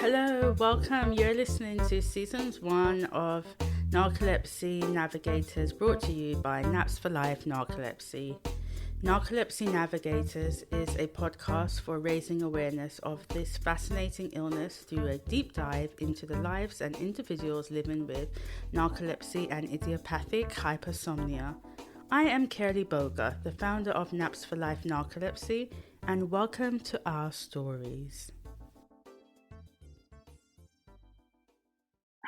Hello, welcome. You're listening to Season 1 of Narcolepsy Navigators, brought to you by Naps for Life Narcolepsy. Narcolepsy Navigators is a podcast for raising awareness of this fascinating illness through a deep dive into the lives and individuals living with narcolepsy and idiopathic hypersomnia. I am Kerly Boga, the founder of Naps for Life Narcolepsy, and welcome to our stories.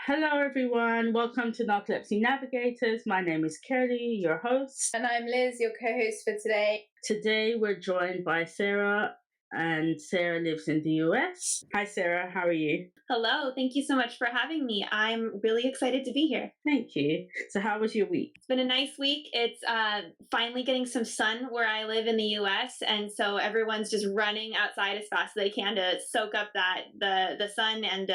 Hello everyone, welcome to Narcolepsy Navigators. My name is Kerly, your host. And I'm Liz, your co-host for today. Today we're joined by Sara, and Sara lives in the US. Hi Sara, how are you? Hello, thank you so much for having me. I'm really excited to be here. Thank you. So how was your week? It's been a nice week. It's finally getting some sun where I live in the US, and so everyone's just running outside as fast as they can to soak up the sun. And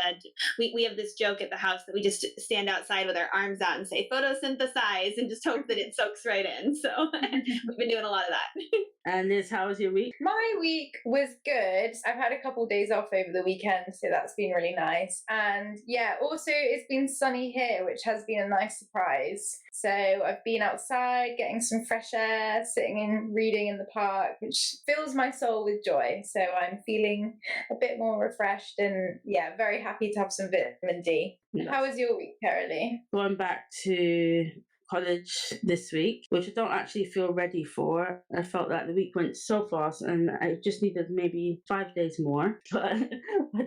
we have this joke at the house that we just stand outside with our arms out and say photosynthesize and just hope that it soaks right in. So we've been doing a lot of that. And Liz, how was your week? My week was good. I've had a couple of days off over the weekend, so that's been really nice. And yeah, also it's been sunny here, which has been a nice surprise. So I've been outside getting some fresh air, sitting and reading in the park, which fills my soul with joy. So I'm feeling a bit more refreshed and yeah, very happy to have some vitamin D. Yes. How was your week, Carolee? Going back to college this week, which I don't actually feel ready for. I felt like the week went so fast and I just needed maybe 5 days more, but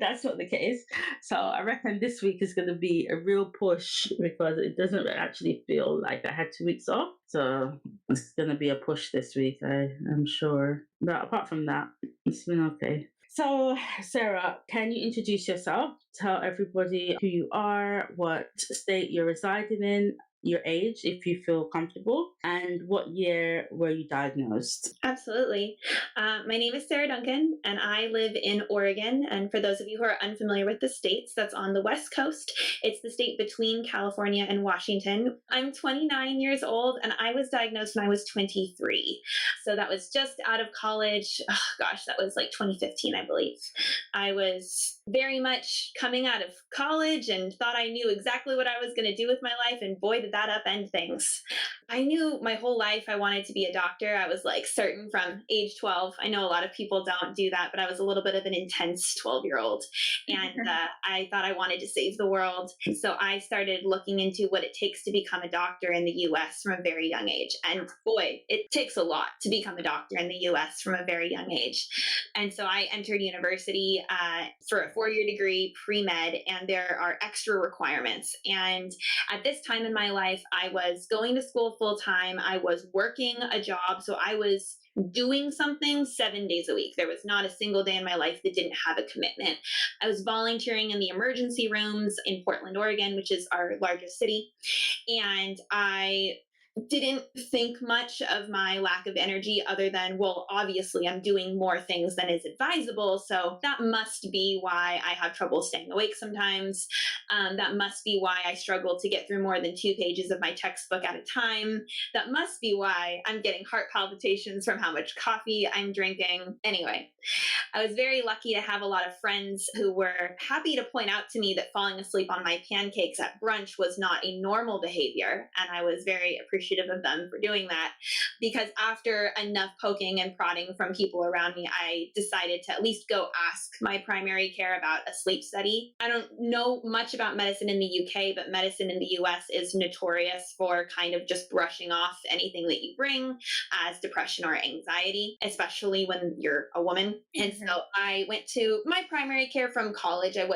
that's not the case. So I reckon this week is going to be a real push because it doesn't actually feel like I had 2 weeks off. So it's going to be a push this week, I'm sure. But apart from that, it's been okay. So, Sara, can you introduce yourself? Tell everybody who you are, what state you're residing in, your age, if you feel comfortable, and what year were you diagnosed? Absolutely. My name is Sara Duncan, and I live in Oregon. And for those of you who are unfamiliar with the states, that's on the West Coast. It's the state between California and Washington. I'm 29 years old, and I was diagnosed when I was 23. So that was just out of college. Oh, gosh, that was like 2015, I believe. I was very much coming out of college and thought I knew exactly what I was going to do with my life, and boy, did that upend things. I knew my whole life I wanted to be a doctor. I was like certain from age 12. I know a lot of people don't do that, but I was a little bit of an intense 12-year-old, and I thought I wanted to save the world. So I started looking into what it takes to become a doctor in the US from a very young age. And boy, it takes a lot to become a doctor in the US from a very young age. And so I entered university for a 4-year degree, pre-med, and there are extra requirements. And at this time in my life, I was going to school full time. I was working a job. So I was doing something 7 days a week. There was not a single day in my life that didn't have a commitment. I was volunteering in the emergency rooms in Portland, Oregon, which is our largest city. And I didn't think much of my lack of energy other than, well, obviously I'm doing more things than is advisable. So that must be why I have trouble staying awake sometimes. That must be why I struggle to get through more than 2 pages of my textbook at a time. That must be why I'm getting heart palpitations from how much coffee I'm drinking. Anyway, I was very lucky to have a lot of friends who were happy to point out to me that falling asleep on my pancakes at brunch was not a normal behavior. And I was very appreciative of them for doing that, because after enough poking and prodding from people around me, I decided to at least go ask my primary care about a sleep study. I don't know much about medicine in the UK, but medicine in the US is notorious for kind of just brushing off anything that you bring as depression or anxiety, especially when you're a woman. And so I went to my primary care from college. I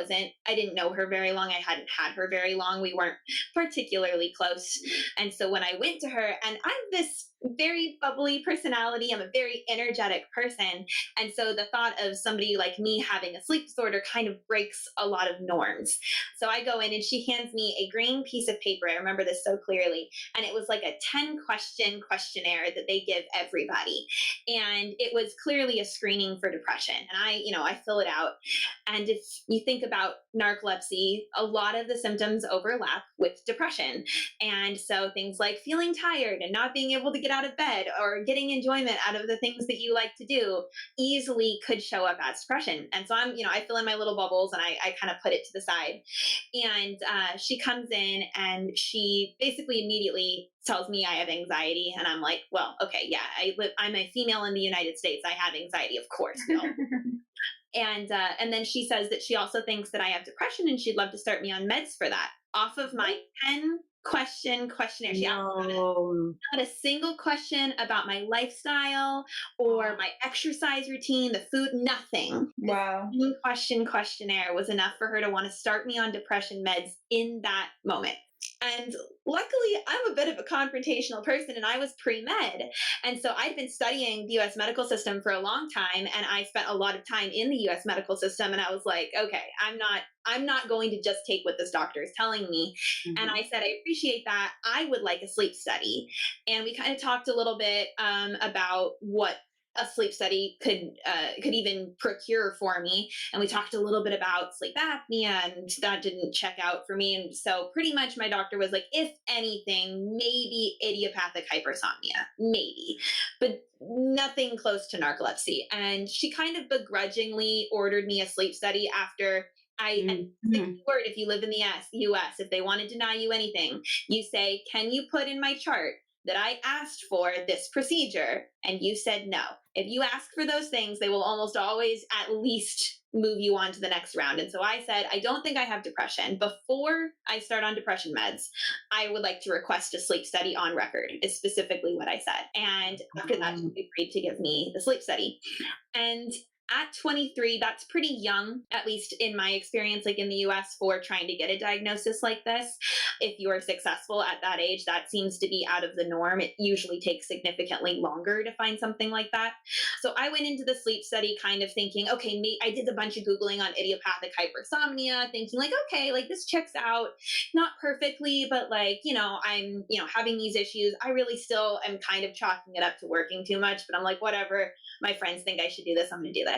didn't know her very long. I hadn't had her very long. We weren't particularly close. And so when I went to her, and I'm this very bubbly personality. I'm a very energetic person. And so the thought of somebody like me having a sleep disorder kind of breaks a lot of norms. So I go in and she hands me a green piece of paper. I remember this so clearly. And it was like a 10-question questionnaire that they give everybody. And it was clearly a screening for depression. And I fill it out. And if you think about narcolepsy, a lot of the symptoms overlap with depression. And so things like feeling feeling tired and not being able to get out of bed or getting enjoyment out of the things that you like to do easily could show up as depression. And so I fill in my little bubbles and I kind of put it to the side. And she comes in and she basically immediately tells me I have anxiety. And I'm like, well, okay, yeah, I'm a female in the United States. I have anxiety, of course. No. And then she says that she also thinks that I have depression and she'd love to start me on meds for that. Off of my 10 questionnaire. She asked not a single question about my lifestyle or my exercise routine, the food, nothing. Wow. The questionnaire was enough for her to want to start me on depression meds in that moment. And luckily, I'm a bit of a confrontational person and I was pre-med. And so I'd been studying the US medical system for a long time and I spent a lot of time in the US medical system. And I was like, okay, I'm not going to just take what this doctor is telling me. Mm-hmm. And I said, I appreciate that. I would like a sleep study. And we kind of talked a little bit about what a sleep study could even procure for me. And we talked a little bit about sleep apnea and that didn't check out for me. And so pretty much my doctor was like, if anything, maybe idiopathic hypersomnia, maybe, but nothing close to narcolepsy. And she kind of begrudgingly ordered me a sleep study after and word, if you live in the US, if they want to deny you anything, you say, can you put in my chart that I asked for this procedure? And you said no. If you ask for those things, they will almost always at least move you on to the next round. And so I said, I don't think I have depression. Before I start on depression meds, I would like to request a sleep study on record, is specifically what I said. And after that, she agreed to give me the sleep study. And at 23, that's pretty young, at least in my experience, like in the US, for trying to get a diagnosis like this. If you are successful at that age, that seems to be out of the norm. It usually takes significantly longer to find something like that. So I went into the sleep study kind of thinking, okay, I did a bunch of Googling on idiopathic hypersomnia, thinking like, okay, like this checks out, not perfectly, but like, I'm, having these issues. I really still am kind of chalking it up to working too much, but I'm like, whatever. My friends think I should do this. I'm going to do this.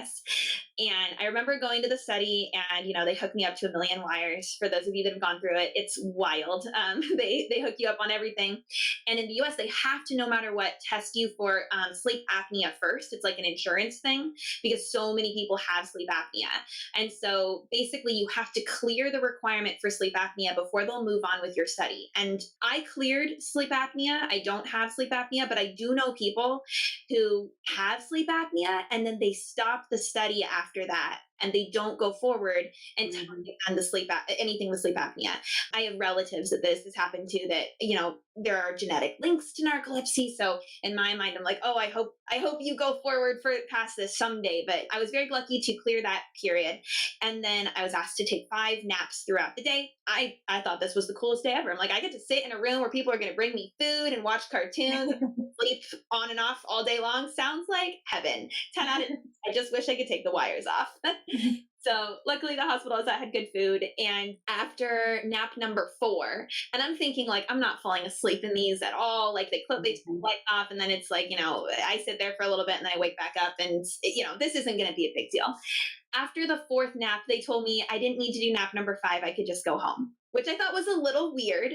And I remember going to the study and, they hooked me up to a million wires. For those of you that have gone through it, it's wild. They hook you up on everything. And in the US, they have to, no matter what, test you for sleep apnea first. It's like an insurance thing because so many people have sleep apnea. And so basically you have to clear the requirement for sleep apnea before they'll move on with your study. And I cleared sleep apnea. I don't have sleep apnea, but I do know people who have sleep apnea and then they stop the study after that and they don't go forward until they've done anything with sleep apnea. I have relatives that this has happened to that, there are genetic links to narcolepsy. So in my mind, I'm like, oh, I hope you go forward past this someday. But I was very lucky to clear that period. And then I was asked to take 5 naps throughout the day. I thought this was the coolest day ever. I'm like, I get to sit in a room where people are going to bring me food and watch cartoons, sleep on and off all day long. Sounds like heaven. 10 out of 10. I just wish I could take the wires off. So luckily the hospitals that had good food. And after nap number 4, and I'm thinking like, I'm not falling asleep in these at all. Like they take the light off and then it's like, I sit there for a little bit and then I wake back up and, this isn't going to be a big deal. After the 4th nap, they told me I didn't need to do nap number 5. I could just go home, which I thought was a little weird,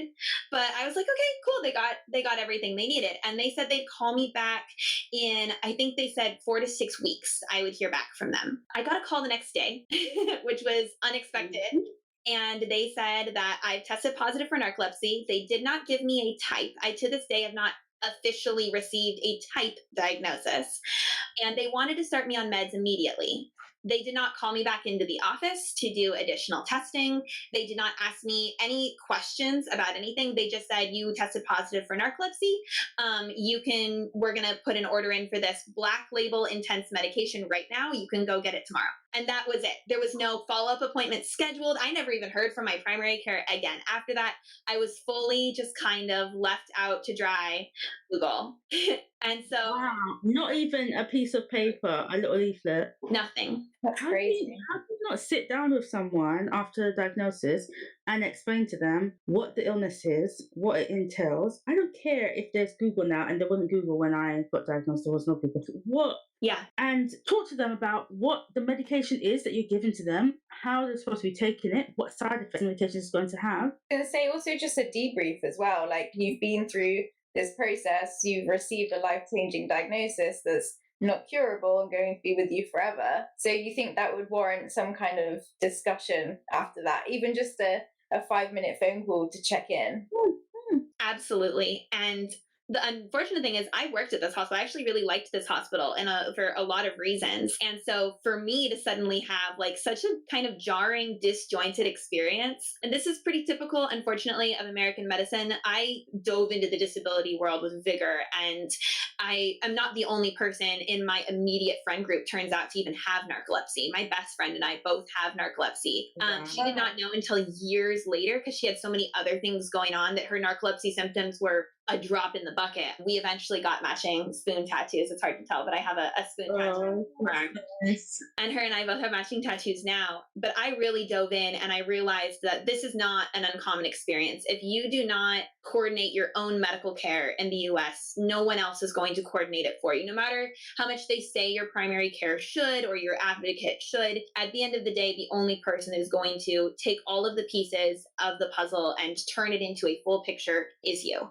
but I was like, okay, cool. They got everything they needed. And they said they'd call me back in, I think they said 4 to 6 weeks. I would hear back from them. I got a call the next day, which was unexpected. And they said that I've tested positive for narcolepsy. They did not give me a type. I, to this day, have not officially received a type diagnosis. And they wanted to start me on meds immediately. They did not call me back into the office to do additional testing. They did not ask me any questions about anything. They just said, you tested positive for narcolepsy. We're going to put an order in for this black label intense medication right now. You can go get it tomorrow. And that was it. There was no follow-up appointment scheduled. I never even heard from my primary care again. After that, I was fully just kind of left out to dry Google. And so, wow, not even a piece of paper, a little leaflet. Nothing. That's crazy. How do you not sit down with someone after a diagnosis and explain to them what the illness is, what it entails? I don't care if there's Google now, and there wasn't Google when I got diagnosed. There was no Google. What? Yeah. And talk to them about what the medication is that you're giving to them, how they're supposed to be taking it, what side effects the medication is going to have. I was going to say also just a debrief as well. Like you've been through this process, you've received a life-changing diagnosis that's not curable and going to be with you forever. So you think that would warrant some kind of discussion after that, even just a 5-minute phone call to check in? Absolutely. And the unfortunate thing is I worked at this hospital. I actually really liked this hospital and for a lot of reasons. And so for me to suddenly have like such a kind of jarring, disjointed experience, and this is pretty typical, unfortunately, of American medicine. I dove into the disability world with vigor, and I am not the only person in my immediate friend group turns out to even have narcolepsy. My best friend and I both have narcolepsy. She did not know until years later, because she had so many other things going on, that her narcolepsy symptoms were a drop in the bucket. We eventually got matching spoon tattoos. It's hard to tell, but I have a spoon tattoo. Nice. And her and I both have matching tattoos now. But I really dove in and I realized that this is not an uncommon experience. If you do not coordinate your own medical care in the US, no one else is going to coordinate it for you. No matter how much they say your primary care should or your advocate should, at the end of the day, the only person that is going to take all of the pieces of the puzzle and turn it into a full picture is you.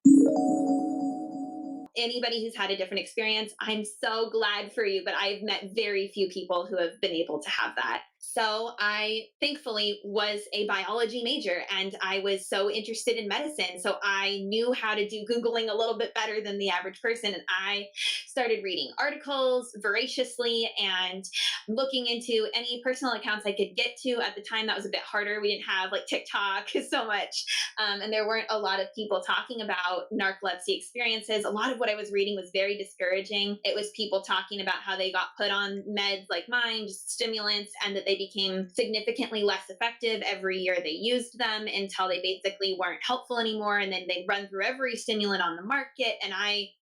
Anybody who's had a different experience, I'm so glad for you, but I've met very few people who have been able to have that. So I thankfully was a biology major and I was so interested in medicine. So I knew how to do Googling a little bit better than the average person. And I started reading articles voraciously and looking into any personal accounts I could get to. At the time, that was a bit harder. We didn't have like TikTok so much. And there weren't a lot of people talking about narcolepsy experiences. A lot of what I was reading was very discouraging. It was people talking about how they got put on meds like mine, just stimulants, and that they became significantly less effective every year they used them until they basically weren't helpful anymore. And then they'd run through every stimulant on the market. And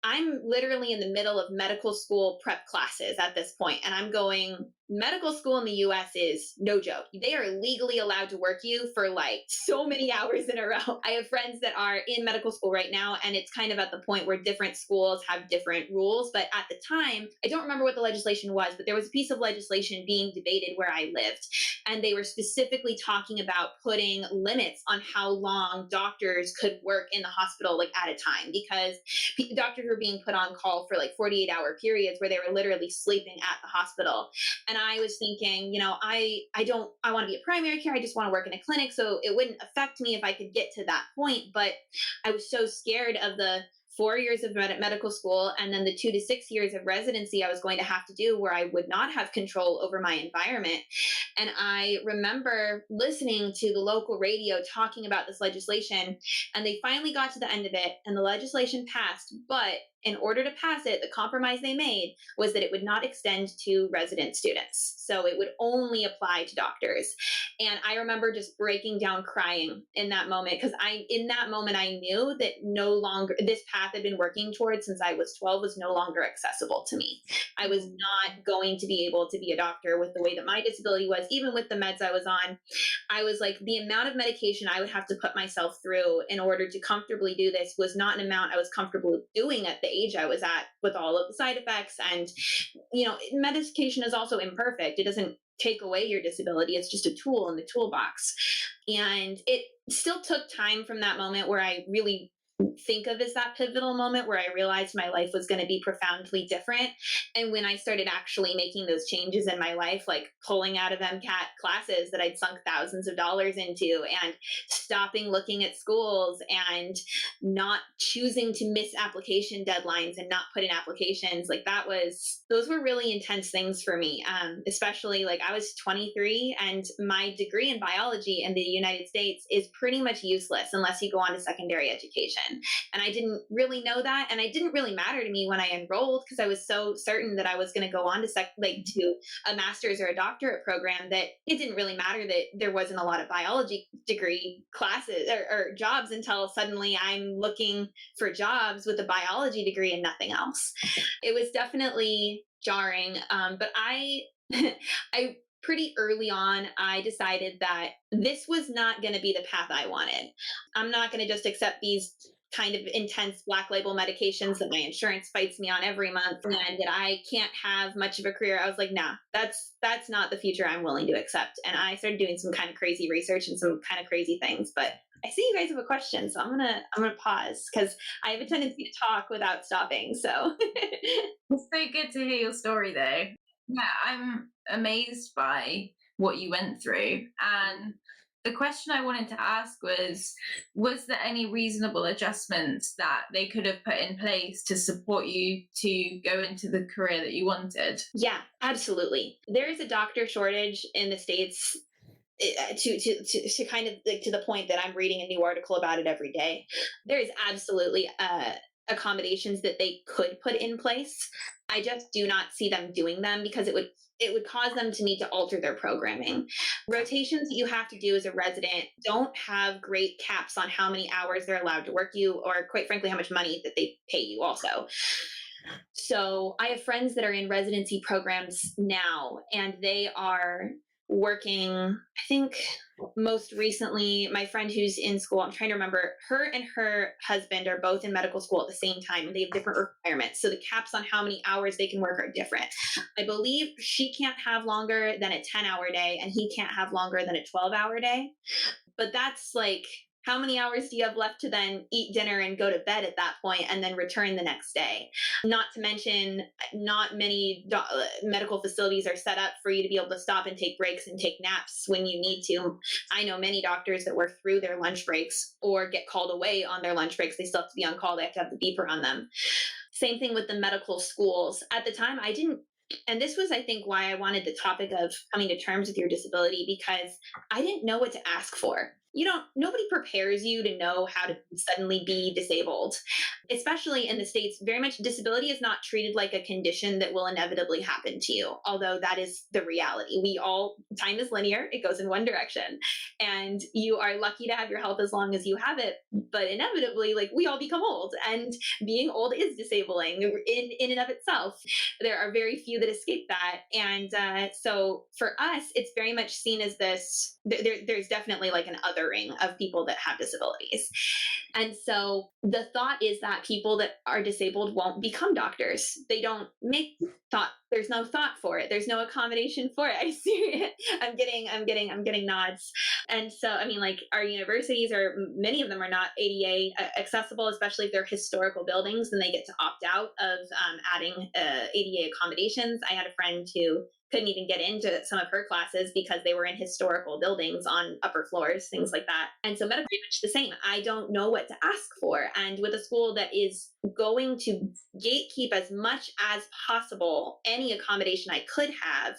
I'm literally in the middle of medical school prep classes at this point, and I'm going, medical school in the US is no joke. They are legally allowed to work you for like so many hours in a row. I have friends that are in medical school right now, and it's kind of at the point where different schools have different rules. But at the time, I don't remember what the legislation was, but there was a piece of legislation being debated where I lived. And they were specifically talking about putting limits on how long doctors could work in the hospital, like at a time, because doctors were being put on call for like 48-hour periods where they were literally sleeping at the hospital. And I was thinking, I want to be a primary care. I just want to work in a clinic. So it wouldn't affect me if I could get to that point. But I was so scared of the 4 years of medical school and then the 2 to 6 years of residency I was going to have to do where I would not have control over my environment. And I remember listening to the local radio talking about this legislation, and they finally got to the end of it and the legislation passed. But in order to pass it, the compromise they made was that it would not extend to resident students. So it would only apply to doctors. And I remember just breaking down crying in that moment, because in that moment, I knew that no longer this path I'd been working towards since I was 12 was no longer accessible to me. I was not going to be able to be a doctor with the way that my disability was, even with the meds I was on. I was like, the amount of medication I would have to put myself through in order to comfortably do this was not an amount I was comfortable doing at the age I was at, with all of the side effects. And, medication is also imperfect. It doesn't take away your disability. It's just a tool in the toolbox. And it still took time from that moment where I really think of as that pivotal moment where I realized my life was going to be profoundly different. And when I started actually making those changes in my life, like pulling out of MCAT classes that I'd sunk thousands of dollars into, and stopping looking at schools, and not choosing to miss application deadlines and not put in applications, like those were really intense things for me. Especially like I was 23 and my degree in biology in the United States is pretty much useless unless you go on to secondary education. And I didn't really know that. And it didn't really matter to me when I enrolled, because I was so certain that I was going to go on to to a master's or a doctorate program, that it didn't really matter that there wasn't a lot of biology degree classes or jobs, until suddenly I'm looking for jobs with a biology degree and nothing else. It was definitely jarring. But I pretty early on, I decided that this was not going to be the path I wanted. I'm not going to just accept these kind of intense black label medications that my insurance fights me on every month, and that I can't have much of a career. I was like, nah, that's not the future I'm willing to accept. And I started doing some kind of crazy research and some kind of crazy things. But I see you guys have a question, so I'm gonna pause because I have a tendency to talk without stopping. So It's so good to hear your story, though. Yeah, I'm amazed by what you went through. And the question I wanted to ask was there any reasonable adjustments that they could have put in place to support you to go into the career that you wanted? yeah, absolutely. There is a doctor shortage in the States. To kind of like to the point that I'm reading a new article about it every day. There is absolutely accommodations that they could put in place. I just do not see them doing them because it would cause them to need to alter their programming. Rotations that you have to do as a resident don't have great caps on how many hours they're allowed to work you, or quite frankly, how much money that they pay you also. So I have friends that are in residency programs now, and they are working, I think most recently, my friend who's in school, I'm trying to remember, her and her husband are both in medical school at the same time, and they have different requirements. So the caps on how many hours they can work are different. I believe she can't have longer than a 10-hour day, and he can't have longer than a 12-hour day. But that's like, how many hours do you have left to then eat dinner and go to bed at that point and then return the next day? Not to mention, not many medical facilities are set up for you to be able to stop and take breaks and take naps when you need to. I know many doctors that work through their lunch breaks or get called away on their lunch breaks. They still have to be on call. They have to have the beeper on them. Same thing with the medical schools. At the time, I didn't, and this was, I think, why I wanted the topic of coming to terms with your disability, because I didn't know what to ask for. Nobody prepares you to know how to suddenly be disabled, especially in the States. Very much disability is not treated like a condition that will inevitably happen to you, although that is the reality. Time is linear, it goes in one direction, and you are lucky to have your health as long as you have it, but inevitably, like, we all become old, and being old is disabling in and of itself. There are very few that escape that, and so for us, it's very much seen as this, there's definitely like an othering of people that have disabilities. And so the thought is that people that are disabled won't become doctors. They don't make thought. There's no thought for it. There's no accommodation for it. I see it. I'm getting nods. And so, I mean, like, our universities, or many of them, are not ADA accessible, especially if they're historical buildings, then they get to opt out of adding ADA accommodations. I had a friend who couldn't even get into some of her classes because they were in historical buildings on upper floors, things like that. And so medical is much the same. I don't know what to ask for. And with a school that is going to gatekeep as much as possible any accommodation I could have,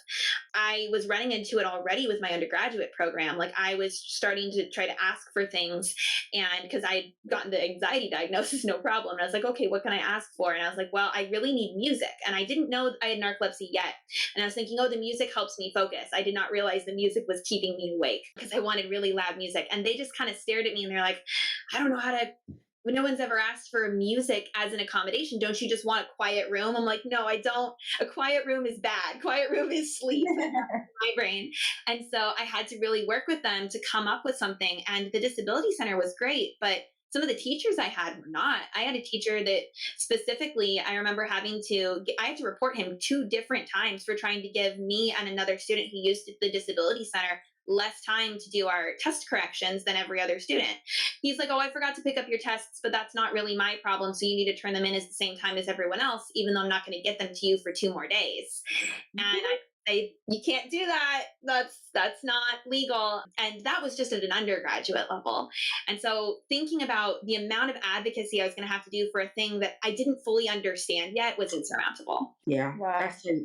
I was running into it already with my undergraduate program. Like, I was starting to try to ask for things, and because I'd gotten the anxiety diagnosis, no problem. And I was like, okay, what can I ask for? And I was like, well, I really need music. And I didn't know I had narcolepsy yet. And I was thinking, oh, the music helps me focus. I did not realize the music was keeping me awake because I wanted really loud music. And they just kind of stared at me and they're like, I don't know how to, no one's ever asked for music as an accommodation. Don't you just want a quiet room? I'm like, no, I don't. A quiet room is bad. Quiet room is sleep in my brain. And so I had to really work with them to come up with something. And the disability center was great, but some of the teachers I had were not. I had a teacher that specifically, I remember I had to report him 2 different times for trying to give me and another student who used the disability center less time to do our test corrections than every other student. He's like, oh, I forgot to pick up your tests, but that's not really my problem. So you need to turn them in at the same time as everyone else, even though I'm not going to get them to you for 2 more days. And I say, you can't do that. That's not legal. And that was just at an undergraduate level. And so thinking about the amount of advocacy I was going to have to do for a thing that I didn't fully understand yet was insurmountable. Yeah, Wow.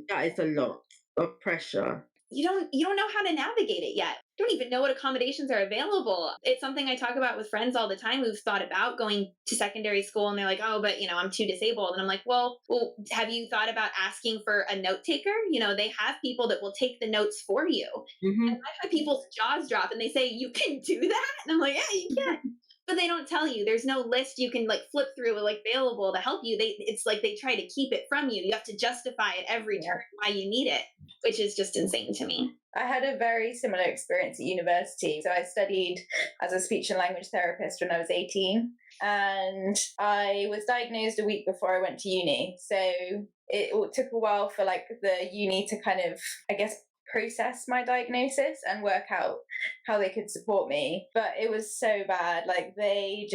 that is a lot of pressure. You don't know how to navigate it yet. You don't even know what accommodations are available. It's something I talk about with friends all the time who've thought about going to secondary school, and they're like, oh, but I'm too disabled. And I'm like, well, have you thought about asking for a note taker? They have people that will take the notes for you. Mm-hmm. And I've had people's jaws drop and they say, you can do that? And I'm like, yeah, you can. But they don't tell you. There's no list you can flip through available to help you. It's like they try to keep it from you. You have to justify at every turn why you need it, which is just insane to me. I had a very similar experience at university. So I studied as a speech and language therapist when I was 18, and I was diagnosed a week before I went to uni. So it took a while for the uni to kind of, I guess, process my diagnosis and work out how they could support me. But it was so bad. Like they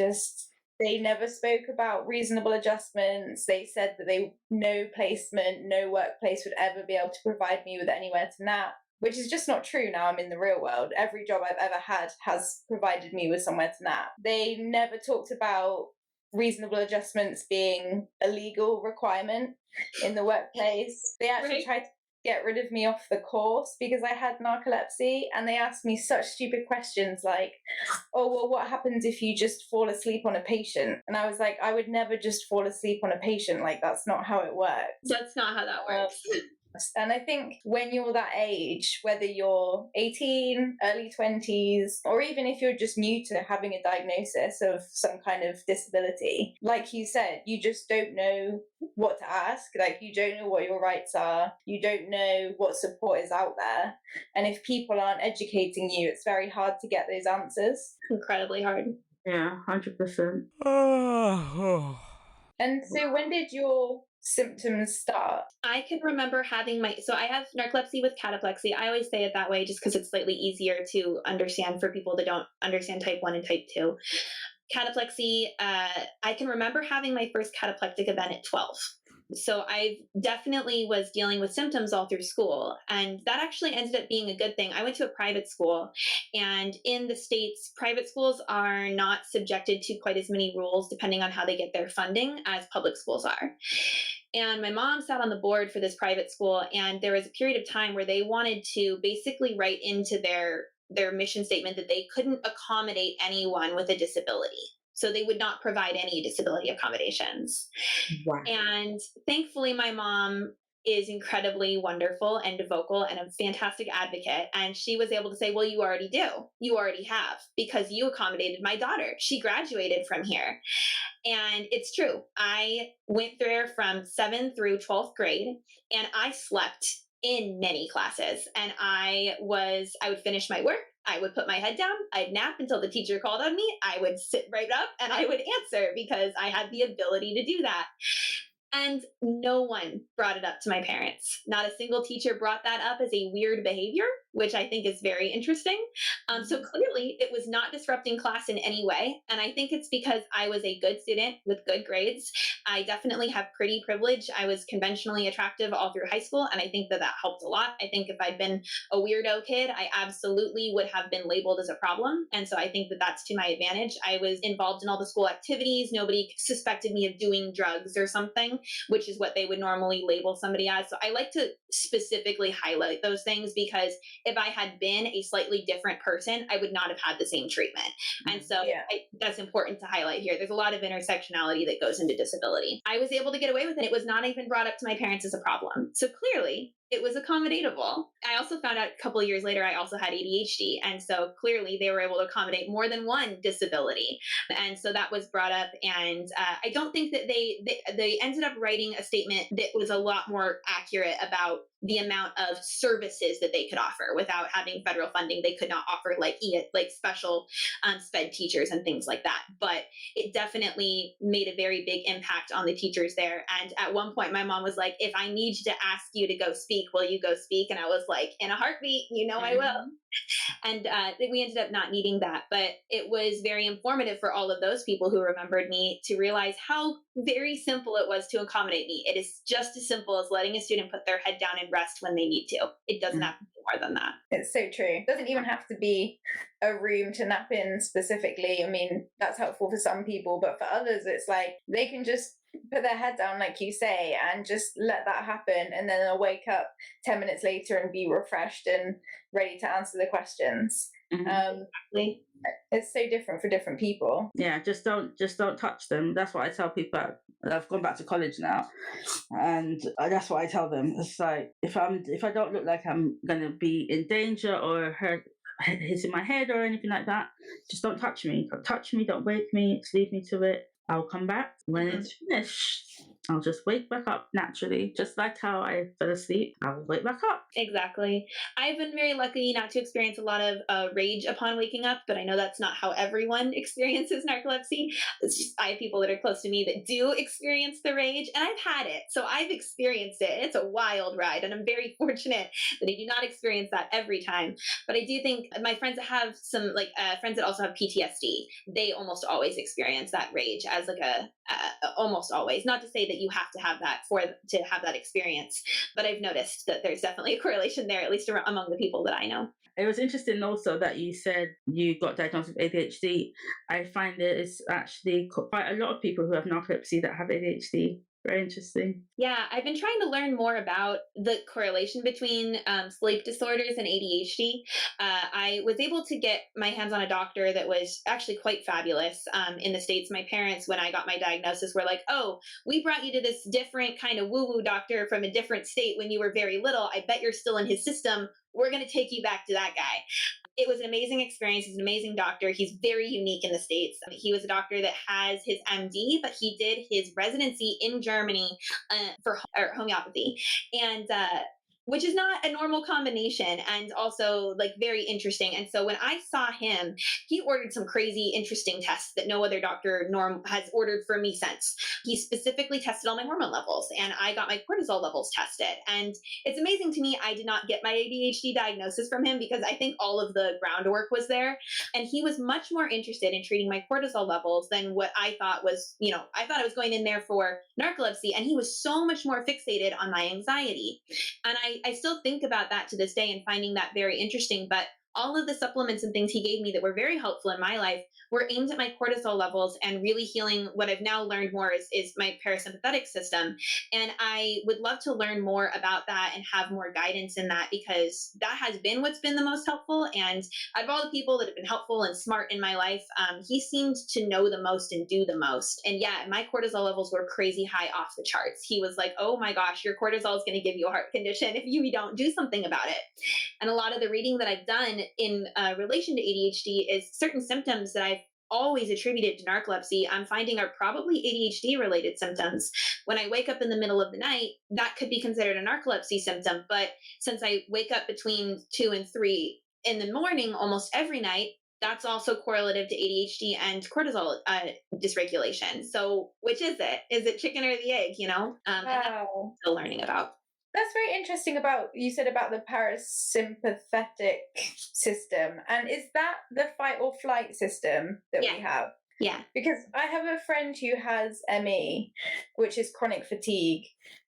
never spoke about reasonable adjustments. They said that no placement, no workplace would ever be able to provide me with anywhere to nap, which is just not true now I'm in the real world. Every job I've ever had has provided me with somewhere to nap. They never talked about reasonable adjustments being a legal requirement in the workplace. They actually tried to get rid of me off the course because I had narcolepsy, and they asked me such stupid questions like, oh, well, what happens if you just fall asleep on a patient? And I was like, I would never just fall asleep on a patient. Like, that's not how it works. That's not how that works. And I think when you're that age, whether you're 18, early 20s, or even if you're just new to having a diagnosis of some kind of disability, like you said, you just don't know what to ask. Like, you don't know what your rights are. You don't know what support is out there. And if people aren't educating you, it's very hard to get those answers. Incredibly hard. Yeah, 100%. And so when did your symptoms start? I can remember having so I have narcolepsy with cataplexy. I always say it that way just because it's slightly easier to understand for people that don't understand type 1 and type 2. Cataplexy, I can remember having my first cataplectic event at 12. So I definitely was dealing with symptoms all through school. And that actually ended up being a good thing. I went to a private school, and in the States, private schools are not subjected to quite as many rules depending on how they get their funding as public schools are. And my mom sat on the board for this private school, and there was a period of time where they wanted to basically write into their mission statement that they couldn't accommodate anyone with a disability. So they would not provide any disability accommodations. Wow. And thankfully, my mom is incredibly wonderful and vocal and a fantastic advocate. And she was able to say, well, you already do. You already have, because you accommodated my daughter. She graduated from here. And it's true. I went there from 7th through 12th grade, and I slept in many classes. And I would finish my work. I would put my head down, I'd nap until the teacher called on me, I would sit right up and I would answer because I had the ability to do that. And no one brought it up to my parents. Not a single teacher brought that up as a weird behavior, which I think is very interesting. So clearly it was not disrupting class in any way. And I think it's because I was a good student with good grades. I definitely have pretty privilege. I was conventionally attractive all through high school. And I think that helped a lot. I think if I'd been a weirdo kid, I absolutely would have been labeled as a problem. And so I think that that's to my advantage. I was involved in all the school activities. Nobody suspected me of doing drugs or something, which is what they would normally label somebody as. So I like to specifically highlight those things because if I had been a slightly different person, I would not have had the same treatment. And so that's important to highlight here. There's a lot of intersectionality that goes into disability. I was able to get away with it. It was not even brought up to my parents as a problem. So clearly, it was accommodatable. I also found out a couple of years later, I also had ADHD. And so clearly they were able to accommodate more than one disability. And so that was brought up. And I don't think that they ended up writing a statement that was a lot more accurate about the amount of services that they could offer. Without having federal funding, they could not offer like special SPED teachers and things like that. But it definitely made a very big impact on the teachers there. And at one point, my mom was like, if I need to ask you to go speak, will you go speak? And I was like, in a heartbeat, I will. And we ended up not needing that. But it was very informative for all of those people who remembered me to realize how very simple it was to accommodate me. It is just as simple as letting a student put their head down and rest when they need to. It doesn't have to be more than that. It's so true. It doesn't even have to be a room to nap in specifically. I mean, that's helpful for some people, but for others, it's like they can just put their head down, like you say, and just let that happen. And then they'll wake up 10 minutes later and be refreshed and ready to answer the questions. Exactly. It's so different for different people. Yeah, just don't touch them. That's what I tell people. I've gone back to college now, and that's what I tell them. It's like if I don't look like I'm gonna be in danger or hitting my head or anything like that, just don't touch me. Don't touch me. Don't wake me. Just leave me to it. I'll come back when it's finished. I'll just wake back up naturally, just like how I fell asleep. I'll wake back up. Exactly. I've been very lucky not to experience a lot of rage upon waking up, but I know that's not how everyone experiences narcolepsy. I have people that are close to me that do experience the rage, and I've had it. So I've experienced it. It's a wild ride, and I'm very fortunate that I do not experience that every time. But I do think my friends that have some, like friends that also have PTSD, they almost always experience that rage as like almost always. Not to say that you have to have that to have that experience, but I've noticed that there's definitely a correlation there, at least among the people that I know. It was interesting also that you said you got diagnosed with ADHD. I find it's actually quite a lot of people who have narcolepsy that have ADHD. Very interesting. Yeah, I've been trying to learn more about the correlation between sleep disorders and ADHD. I was able to get my hands on a doctor that was actually quite fabulous in the States. My parents, when I got my diagnosis, were like, oh, we brought you to this different kind of woo-woo doctor from a different state when you were very little. I bet you're still in his system. We're going to take you back to that guy. It was an amazing experience. He's an amazing doctor. He's very unique in the States. He was a doctor that has his MD, but he did his residency in Germany for homeopathy. And which is not a normal combination, and also like very interesting. And so when I saw him, he ordered some crazy interesting tests that no other doctor has ordered for me since. He specifically tested all my hormone levels, and I got my cortisol levels tested. And it's amazing to me I did not get my ADHD diagnosis from him, because I think all of the groundwork was there. And he was much more interested in treating my cortisol levels than what I thought was, I thought I was going in there for narcolepsy, and he was so much more fixated on my anxiety. And I still think about that to this day and finding that very interesting. But all of the supplements and things he gave me that were very helpful in my life were aimed at my cortisol levels and really healing. What I've now learned more is my parasympathetic system. And I would love to learn more about that and have more guidance in that, because that has been what's been the most helpful. And out of all the people that have been helpful and smart in my life, he seemed to know the most and do the most. And yeah, my cortisol levels were crazy high off the charts. He was like, oh my gosh, your cortisol is going to give you a heart condition if you don't do something about it. And a lot of the reading that I've done in relation to ADHD is certain symptoms that I've always attributed to narcolepsy, I'm finding are probably ADHD related symptoms. When I wake up in the middle of the night, that could be considered a narcolepsy symptom. But since I wake up between 2 and 3 in the morning almost every night, that's also correlative to ADHD and cortisol dysregulation. So which is it? Is it chicken or the egg, Wow. And that's what I'm still learning about. That's very interesting you said about the parasympathetic system. And is that the fight or flight system that we have? Yeah. Because I have a friend who has ME, which is chronic fatigue.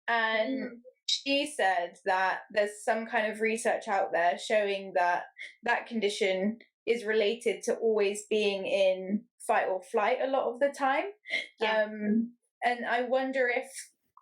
And she said that there's some kind of research out there showing that that condition is related to always being in fight or flight a lot of the time. Yeah. And I wonder if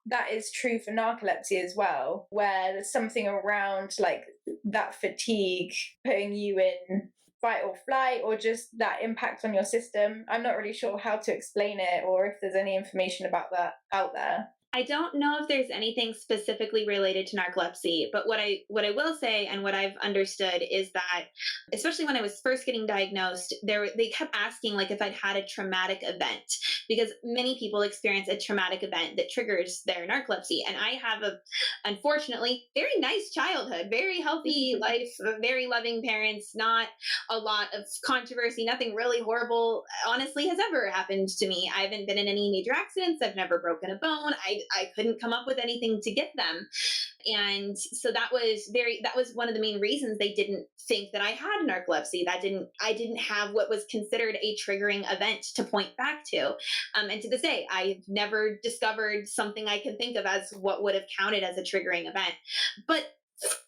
that is true for narcolepsy as well, where there's something around like that fatigue putting you in fight or flight, or just that impact on your system. I'm not really sure how to explain it, or if there's any information about that out there. I don't know if there's anything specifically related to narcolepsy, but what I will say and what I've understood is that, especially when I was first getting diagnosed, they kept asking like if I'd had a traumatic event, because many people experience a traumatic event that triggers their narcolepsy. And I have unfortunately, very nice childhood, very healthy life, very loving parents, not a lot of controversy, nothing really horrible, honestly, has ever happened to me. I haven't been in any major accidents. I've never broken a bone. I couldn't come up with anything to get them. And so that was one of the main reasons they didn't think that I had narcolepsy. I didn't have what was considered a triggering event to point back to. And to this day, I've never discovered something I can think of as what would have counted as a triggering event. But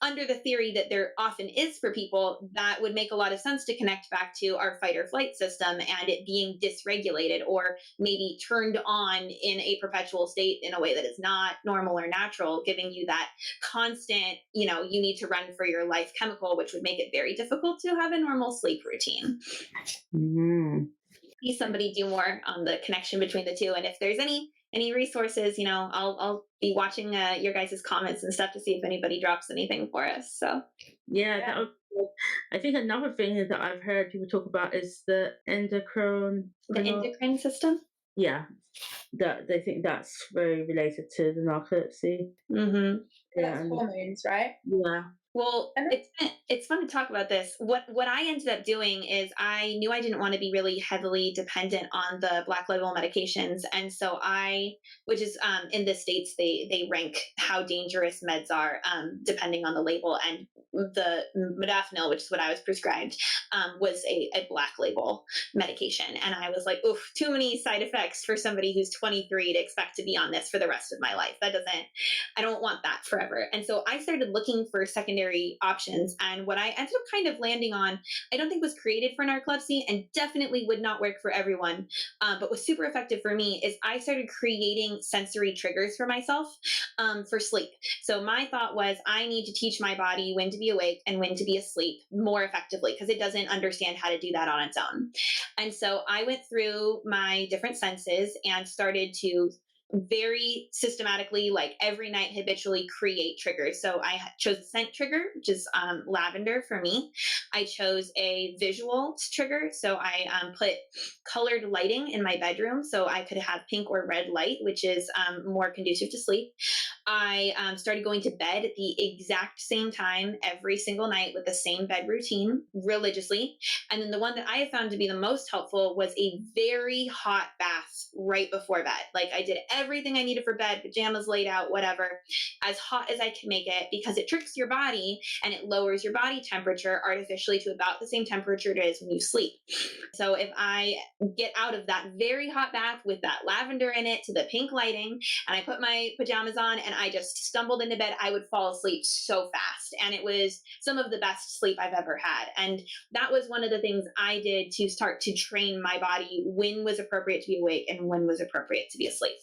under the theory that there often is for people, that would make a lot of sense to connect back to our fight or flight system and it being dysregulated or maybe turned on in a perpetual state in a way that is not normal or natural, giving you that constant, you need to run for your life chemical, which would make it very difficult to have a normal sleep routine. See somebody do more on the connection between the two. And if there's any resources, I'll be watching your guys' comments and stuff to see if anybody drops anything for us. So yeah. I think another thing that I've heard people talk about is the endocrine system. yeah, that they think that's very related to the narcolepsy. Mm-hmm. Yeah, That's and hormones, right? yeah, Well, And it's fun to talk about this. What I ended up doing is I knew I didn't want to be really heavily dependent on the black label medications, and so which is in the states they rank how dangerous meds are depending on the label, and the modafinil, which is what I was prescribed, was a black label medication, and I was like, oof, too many side effects for somebody who's 23 to expect to be on this for the rest of my life. I don't want that forever. And so I started looking for secondary options. And what I ended up kind of landing on, I don't think was created for narcolepsy and definitely would not work for everyone, but was super effective for me, is I started creating sensory triggers for myself for sleep. So my thought was, I need to teach my body when to be awake and when to be asleep more effectively, because it doesn't understand how to do that on its own. And so I went through my different senses and started to very systematically, like every night, habitually create triggers. So I chose a scent trigger, which is lavender for me. I chose a visual trigger. So I put colored lighting in my bedroom so I could have pink or red light, which is more conducive to sleep. I started going to bed at the exact same time every single night with the same bed routine religiously. And then the one that I have found to be the most helpful was a very hot bath right before bed. Like I did everything I needed for bed, pajamas laid out, whatever, as hot as I could make it, because it tricks your body and it lowers your body temperature artificially to about the same temperature it is when you sleep. So if I get out of that very hot bath with that lavender in it to the pink lighting, and I put my pajamas on and I just stumbled into bed, I would fall asleep so fast. And it was some of the best sleep I've ever had. And that was one of the things I did to start to train my body when was appropriate to be awake and when was appropriate to be asleep.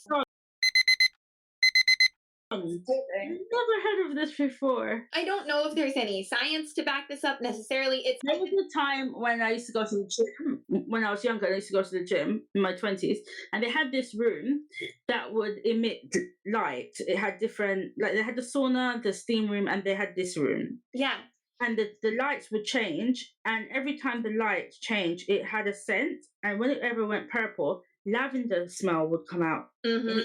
I've never heard of this before. I don't know if there's any science to back this up necessarily. There was a time when I used to go to the gym. When I was younger, I used to go to the gym in my 20s, and they had this room that would emit light. It had different, like they had the sauna, the steam room, and they had this room. Yeah. And the lights would change, and every time the lights changed, it had a scent. And when it ever went purple, lavender smell would come out in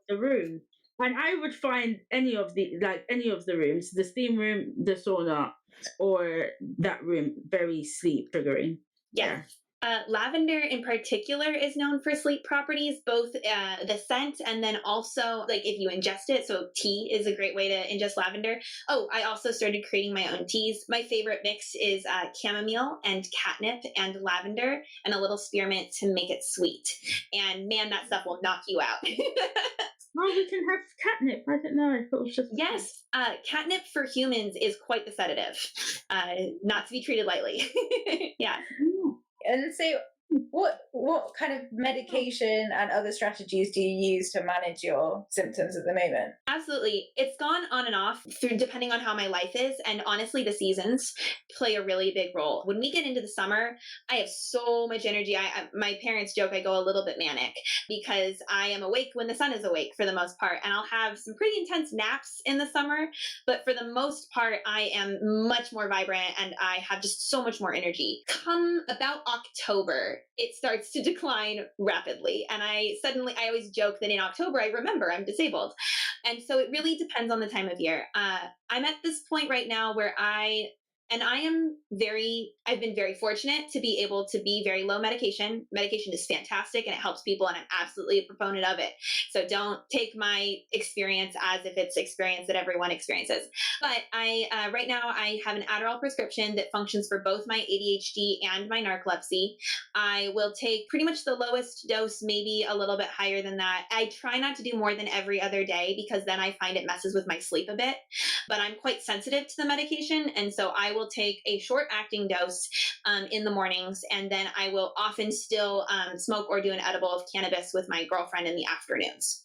the room. And I would find any of the rooms, the steam room, the sauna, or that room, very sleep triggering. Yeah. Lavender in particular is known for sleep properties, both the scent and then also like if you ingest it. So tea is a great way to ingest lavender. Oh, I also started creating my own teas. My favorite mix is chamomile and catnip and lavender and a little spearmint to make it sweet. And man, that stuff will knock you out. Oh, we can have catnip. I didn't know. I thought it was just yes. Catnip for humans is quite the sedative, not to be treated lightly. Yeah. And so what kind of medication and other strategies do you use to manage your symptoms at the moment? Absolutely. It's gone on and off through depending on how my life is. And honestly, the seasons play a really big role. When we get into the summer, I have so much energy. My parents joke I go a little bit manic because I am awake when the sun is awake for the most part. And I'll have some pretty intense naps in the summer. But for the most part, I am much more vibrant and I have just so much more energy. Come about October, it starts to decline rapidly. And I always joke that in October, I remember I'm disabled. And so it really depends on the time of year. I'm at this point right now where I've been very fortunate to be able to be very low medication. Medication is fantastic and it helps people and I'm absolutely a proponent of it. So don't take my experience as if it's experience that everyone experiences. But right now I have an Adderall prescription that functions for both my ADHD and my narcolepsy. I will take pretty much the lowest dose, maybe a little bit higher than that. I try not to do more than every other day because then I find it messes with my sleep a bit. But I'm quite sensitive to the medication. And so I will take a short acting dose in the mornings. And then I will often still smoke or do an edible of cannabis with my girlfriend in the afternoons.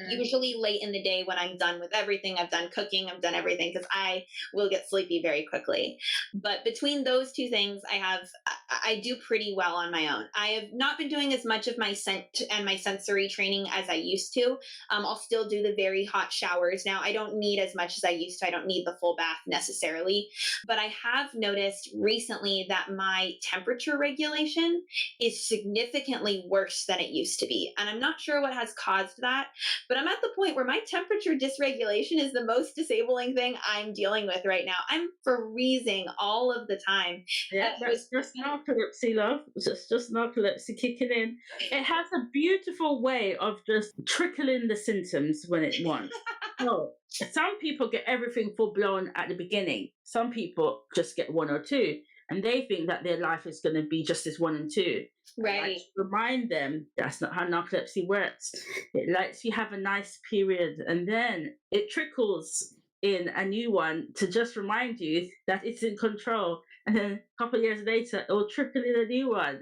Usually late in the day when I'm done with everything. I've done cooking, I've done everything because I will get sleepy very quickly. But between those two things, I do pretty well on my own. I have not been doing as much of my scent and my sensory training as I used to. I'll still do the very hot showers now. I don't need as much as I used to so I don't need the full bath necessarily. But I have noticed recently that my temperature regulation is significantly worse than it used to be. And I'm not sure what has caused that, but I'm at the point where my temperature dysregulation is the most disabling thing I'm dealing with right now. I'm freezing all of the time. Yeah, that's just narcolepsy, love. It's just narcolepsy kicking in. It has a beautiful way of just trickling the symptoms when it wants. So, some people get everything full blown at the beginning. Some people just get one or two, and they think that their life is going to be just as one and two. Right. I like to remind them that's not how narcolepsy works. It lets you have a nice period, and then it trickles in a new one to just remind you that it's in control. And then a couple of years later, it will trickle in a new one.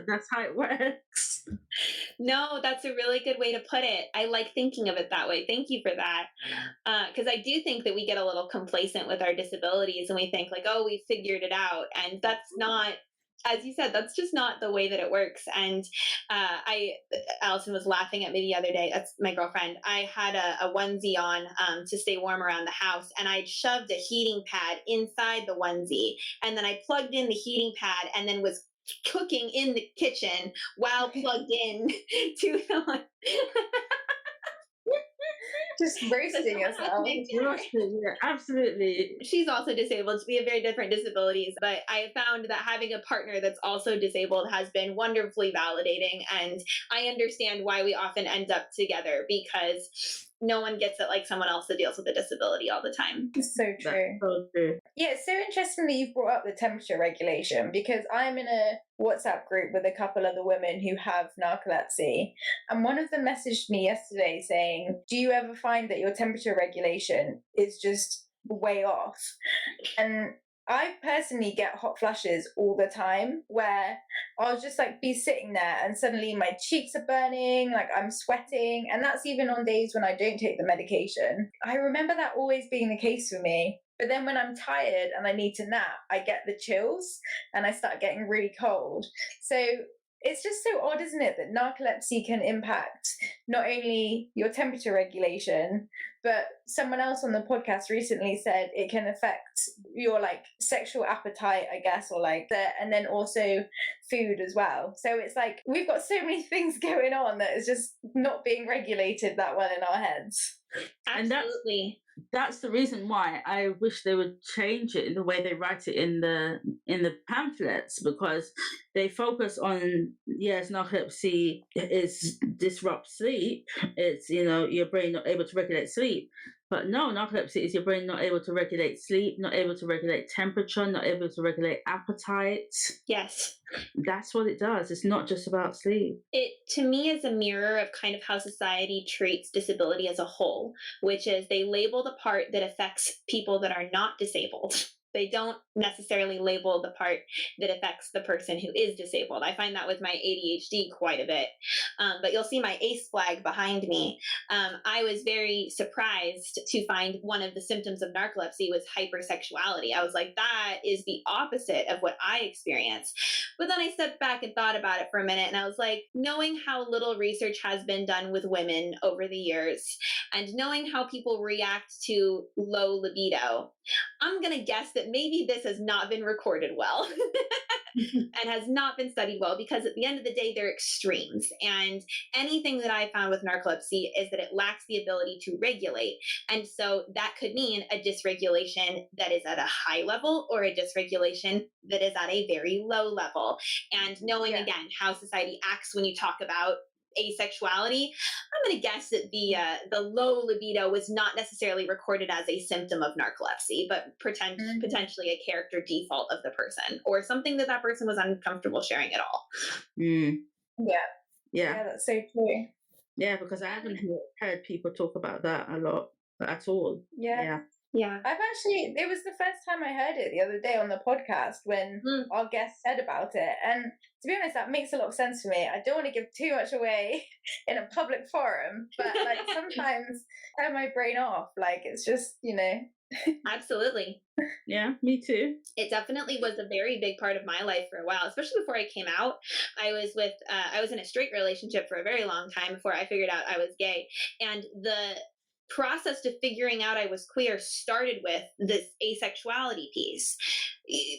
That's how it works. No, that's a really good way to put it. I like thinking of it that way. Thank you for that. Because I do think that we get a little complacent with our disabilities and we think like, oh, we figured it out. And that's not, as you said, that's just not the way that it works. And Allison was laughing at me the other day. That's my girlfriend. I had a onesie on to stay warm around the house, and I'd shoved a heating pad inside the onesie, and then I plugged in the heating pad, and then was cooking in the kitchen while plugged in to the Just roasting yourself. Roasting, yeah, absolutely. She's also disabled. We have very different disabilities, but I found that having a partner that's also disabled has been wonderfully validating, and I understand why we often end up together, because no one gets it like someone else that deals with a disability all the time. It's so true. That's so true. Yeah, it's so interesting that you've brought up the temperature regulation, because I'm in a WhatsApp group with a couple other women who have narcolepsy, and one of them messaged me yesterday saying, do you ever find that your temperature regulation is just way off? And I personally get hot flushes all the time where I'll just like be sitting there and suddenly my cheeks are burning, like I'm sweating. And that's even on days when I don't take the medication. I remember that always being the case for me. But then when I'm tired and I need to nap, I get the chills and I start getting really cold. So it's just so odd, isn't it, that narcolepsy can impact not only your temperature regulation, but someone else on the podcast recently said it can affect your like sexual appetite, I guess, or like that, and then also food as well. So it's like we've got so many things going on that is just not being regulated that well in our heads. Absolutely. That's the reason why I wish they would change it in the way they write it in the pamphlets, because they focus on, yes, narcolepsy disrupts sleep. It's, your brain not able to regulate sleep. But no, narcolepsy is your brain not able to regulate sleep, not able to regulate temperature, not able to regulate appetite. Yes. That's what it does. It's not just about sleep. It, to me, is a mirror of kind of how society treats disability as a whole, which is they label the part that affects people that are not disabled. They don't necessarily label the part that affects the person who is disabled. I find that with my ADHD quite a bit. But you'll see my ACE flag behind me. I was very surprised to find one of the symptoms of narcolepsy was hypersexuality. I was like, that is the opposite of what I experience. But then I stepped back and thought about it for a minute, and I was like, knowing how little research has been done with women over the years, and knowing how people react to low libido, I'm going to guess that maybe this has not been recorded well and has not been studied well, because at the end of the day, they're extremes. And anything that I found with narcolepsy is that it lacks the ability to regulate. And so that could mean a dysregulation that is at a high level or a dysregulation that is at a very low level. And knowing, again, how society acts when you talk about asexuality, I'm going to guess that the low libido was not necessarily recorded as a symptom of narcolepsy, but potentially a character default of the person, or something that person was uncomfortable sharing at all. Yeah, that's so true. Yeah, because I haven't heard people talk about that a lot at all. Yeah. I've actually, it was the first time I heard it the other day on the podcast when our guest said about it. And to be honest, that makes a lot of sense for me. I don't want to give too much away in a public forum, but like sometimes turn my brain off. Like it's just, Absolutely. Yeah, me too. It definitely was a very big part of my life for a while, especially before I came out. I was in a straight relationship for a very long time before I figured out I was gay. And the process to figuring out I was queer started with this asexuality piece.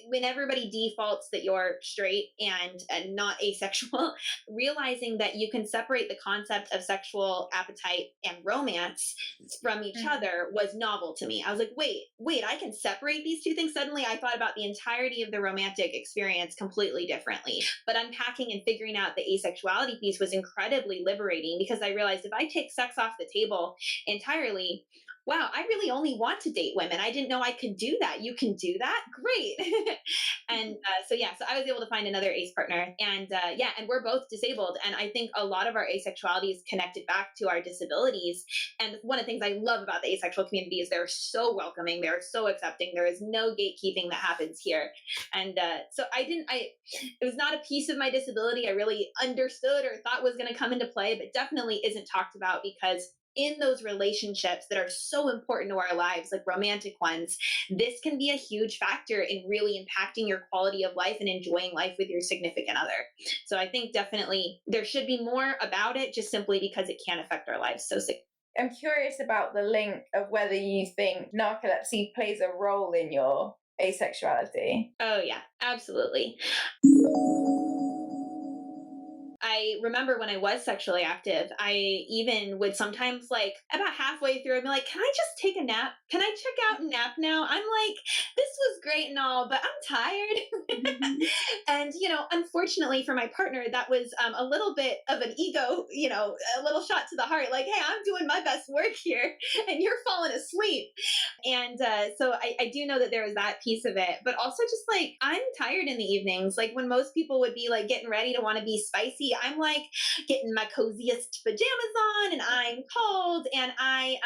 When everybody defaults that you're straight and not asexual, realizing that you can separate the concept of sexual appetite and romance from each other was novel to me. I was like, wait, I can separate these two things. Suddenly I thought about the entirety of the romantic experience completely differently. But unpacking and figuring out the asexuality piece was incredibly liberating, because I realized if I take sex off the table entirely, wow, I really only want to date women. I didn't know I could do that. You can do that? Great. And so I was able to find another ace partner, and and we're both disabled. And I think a lot of our asexuality is connected back to our disabilities. And one of the things I love about the asexual community is they're so welcoming. They're so accepting. There is no gatekeeping that happens here. And so it was not a piece of my disability I really understood or thought was going to come into play, but definitely isn't talked about, because in those relationships that are so important to our lives, like romantic ones, this can be a huge factor in really impacting your quality of life and enjoying life with your significant other. So I think definitely there should be more about it, just simply because it can affect our lives so significantly. I'm curious about the link of whether you think narcolepsy plays a role in your asexuality. Oh yeah, absolutely. I remember when I was sexually active, I even would sometimes, like, about halfway through, I'd be like, can I just take a nap? Can I check out and nap now? I'm like, this was great and all, but I'm tired. And, unfortunately for my partner, that was a little bit of an ego, a little shot to the heart. Like, hey, I'm doing my best work here and you're falling asleep. And so I do know that there was that piece of it, but also just like, I'm tired in the evenings. Like when most people would be like getting ready to want to be spicy, I'm like getting my coziest pajamas on and I'm cold. And I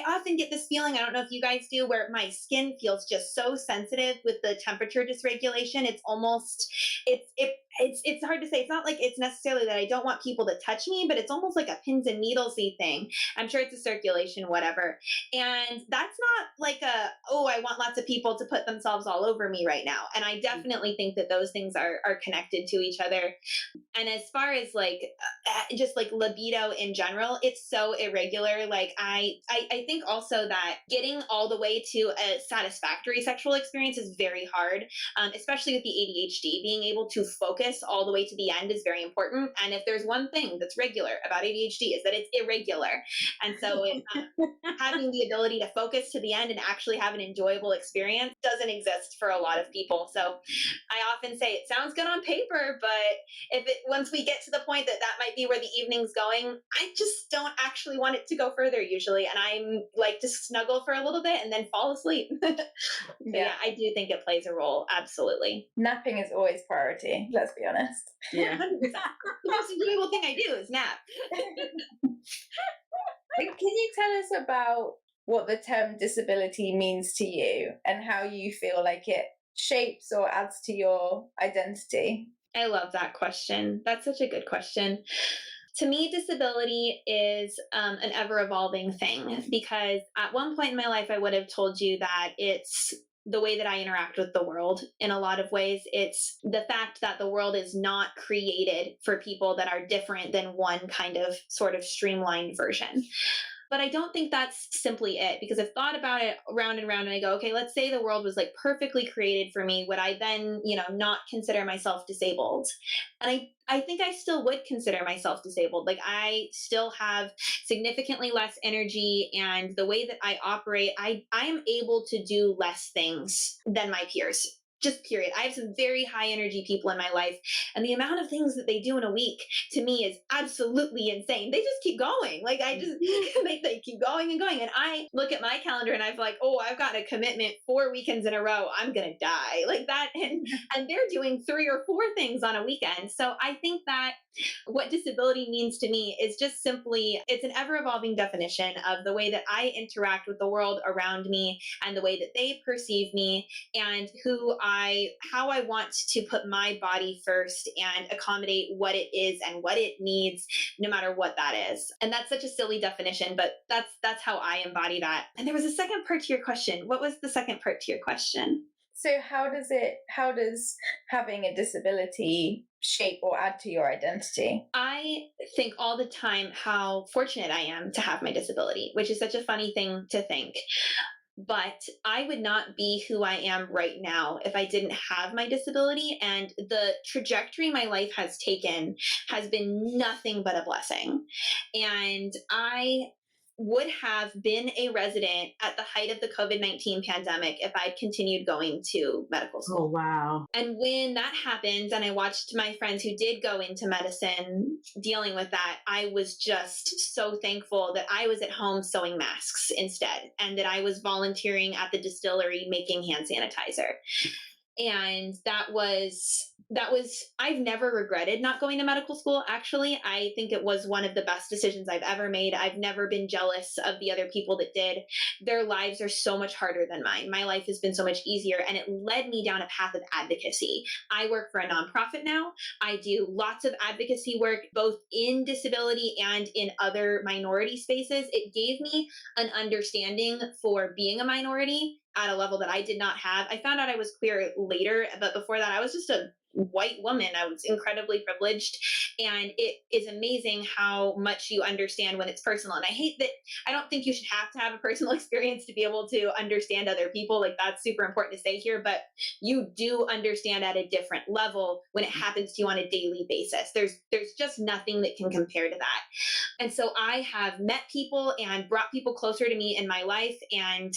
often get this feeling, I don't know if you guys do, where my skin feels just so sensitive with the temperature dysregulation. It's almost, it's hard to say. It's not like it's necessarily that I don't want people to touch me, but it's almost like a pins and needlesy thing. I'm sure it's a circulation, whatever. And that's not like I want lots of people to put themselves all over me right now. And I definitely think that those things are connected to each other. And as far as like just like libido in general, it's so irregular. Like I think also that getting all the way to a satisfactory sexual experience is very hard, especially with the ADHD. Being able to focus all the way to the end is very important. And if there's one thing that's regular about ADHD, is that it's irregular. And so having the ability to focus to the end and actually have an enjoyable experience doesn't exist for a lot of people. So I often say it sounds good on paper, but once we get to the point that might be where the evening's going, I just don't actually want it to go further usually. And I'm like to snuggle for a little bit and then fall asleep. Yeah, I do think it plays a role. Absolutely. Napping is always priority, let's be honest. Yeah. 100%. The most enjoyable thing I do is nap. Can you tell us about what the term disability means to you and how you feel like it shapes or adds to your identity? I love that question. That's such a good question. To me, disability is an ever-evolving thing, because at one point in my life, I would have told you that it's the way that I interact with the world. In a lot of ways, it's the fact that the world is not created for people that are different than one kind of sort of streamlined version. But I don't think that's simply it, because I've thought about it round and round, and I go, okay, let's say the world was like perfectly created for me. Would I then, not consider myself disabled? And I think I still would consider myself disabled. Like I still have significantly less energy, and the way that I operate, I am able to do less things than my peers. Just period. I have some very high energy people in my life, and the amount of things that they do in a week to me is absolutely insane. They just keep going. Like they keep going and going. And I look at my calendar and I'm like, oh, I've got a commitment 4 weekends in a row. I'm going to die like that. And they're doing 3 or 4 things on a weekend. So I think that what disability means to me is just simply, it's an ever evolving definition of the way that I interact with the world around me and the way that they perceive me, and how I want to put my body first and accommodate what it is and what it needs, no matter what that is. And that's such a silly definition, but that's how I embody that. And there was a second part to your question. What was the second part to your question? So how does having a disability shape or add to your identity? I think all the time how fortunate I am to have my disability, which is such a funny thing to think. But I would not be who I am right now if I didn't have my disability. And the trajectory my life has taken has been nothing but a blessing. And I would have been a resident at the height of the COVID-19 pandemic if I'd continued going to medical school. Oh, wow. And when that happened, and I watched my friends who did go into medicine dealing with that, I was just so thankful that I was at home sewing masks instead, and that I was volunteering at the distillery making hand sanitizer. And that was I've never regretted not going to medical school. Actually, I think it was one of the best decisions I've ever made. I've never been jealous of the other people that did. Their lives are so much harder than mine. My life has been so much easier, and it led me down a path of advocacy. I work for a nonprofit now. I do lots of advocacy work, both in disability and in other minority spaces. It gave me an understanding for being a minority at a level that I did not have. I found out I was queer later, but before that, I was just a white woman. I was incredibly privileged, and it is amazing how much you understand when it's personal. And I don't think you should have to have a personal experience to be able to understand other people. Like, that's super important to say here, but you do understand at a different level when it happens to you on a daily basis. There's just nothing that can compare to that. And so I have met people and brought people closer to me in my life, and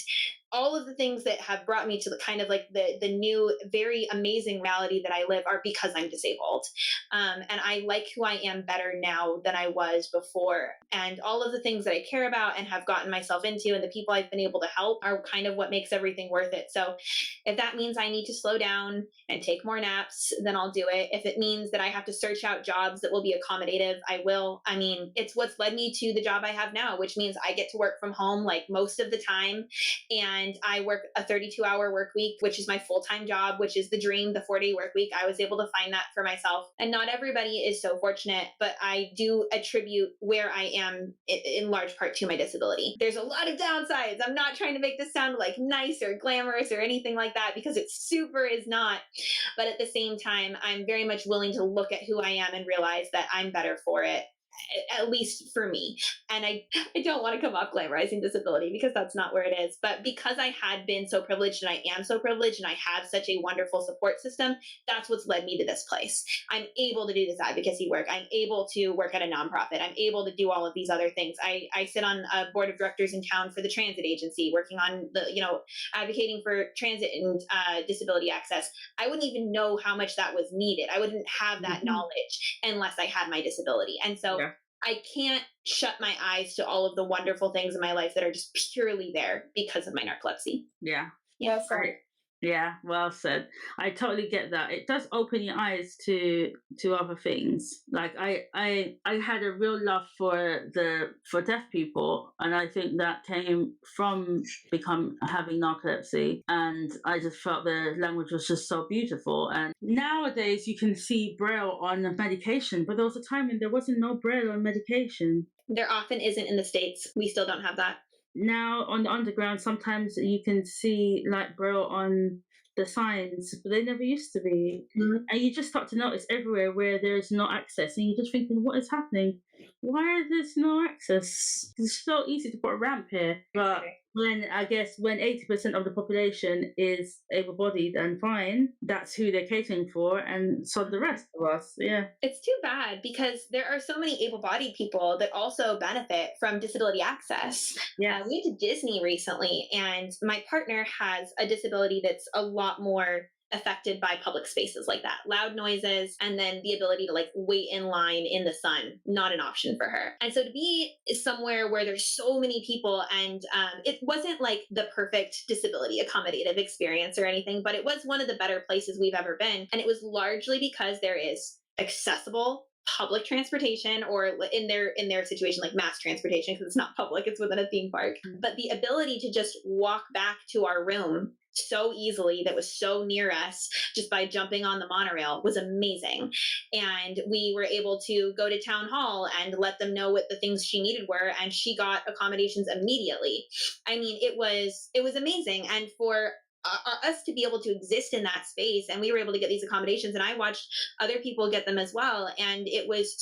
all of the things that have brought me to the kind of like the new, very amazing reality that I live are because I'm disabled. And I like who I am better now than I was before. And all of the things that I care about and have gotten myself into and the people I've been able to help are kind of what makes everything worth it. So if that means I need to slow down and take more naps, then I'll do it. If it means that I have to search out jobs that will be accommodative, I will. I mean, it's what's led me to the job I have now, which means I get to work from home like most of the time. And I work a 32-hour work week, which is my full-time job, which is the dream, the 4-day work week. I was able to find that for myself. And not everybody is so fortunate, but I do attribute where I am in large part to my disability. There's a lot of downsides. I'm not trying to make this sound like nice or glamorous or anything like that, because it super is not. But at the same time, I'm very much willing to look at who I am and realize that I'm better for it, at least for me. And I don't want to come off glamorizing disability, because that's not where it is. But because I had been so privileged, and I am so privileged, and I have such a wonderful support system, that's what's led me to this place. I'm able to do this advocacy work. I'm able to work at a nonprofit. I'm able to do all of these other things. I sit on a board of directors in town for the transit agency, working on advocating for transit and disability access. I wouldn't even know how much that was needed. I wouldn't have that knowledge unless I had my disability. And so I can't shut my eyes to all of the wonderful things in my life that are just purely there because of my narcolepsy. Yeah. Well said. Right. Yeah, well said. I totally get that. It does open your eyes to other things. Like I had a real love for deaf people, and I think that came from having narcolepsy, and I just felt the language was just so beautiful. And nowadays you can see Braille on medication, but there was a time when there wasn't no Braille on medication. There often isn't in the States. We still don't have that. Now on the underground, sometimes you can see like Braille on the signs, but they never used to be. And you just start to notice everywhere where there's no access, and you're just thinking, what is happening? Why is there no access? It's so easy to put a ramp here, but when 80% of the population is able-bodied and fine, that's who they're catering for, and so the rest of us, It's too bad, because there are so many able-bodied people that also benefit from disability access. We went to Disney recently, and my partner has a disability that's a lot more affected by public spaces like that. Loud noises, and then the ability to like wait in line in the sun, not an option for her. And so to be somewhere where there's so many people, and it wasn't like the perfect disability accommodative experience or anything, but it was one of the better places we've ever been. And it was largely because there is accessible public transportation, or in their situation, like mass transportation, because it's not public, it's within a theme park. But the ability to just walk back to our room so easily, that was so near us, just by jumping on the monorail, was amazing. And we were able to go to town hall and let them know what the things she needed were, and she got accommodations immediately. I mean, it was amazing. And for us to be able to exist in that space. And we were able to get these accommodations, and I watched other people get them as well. And it was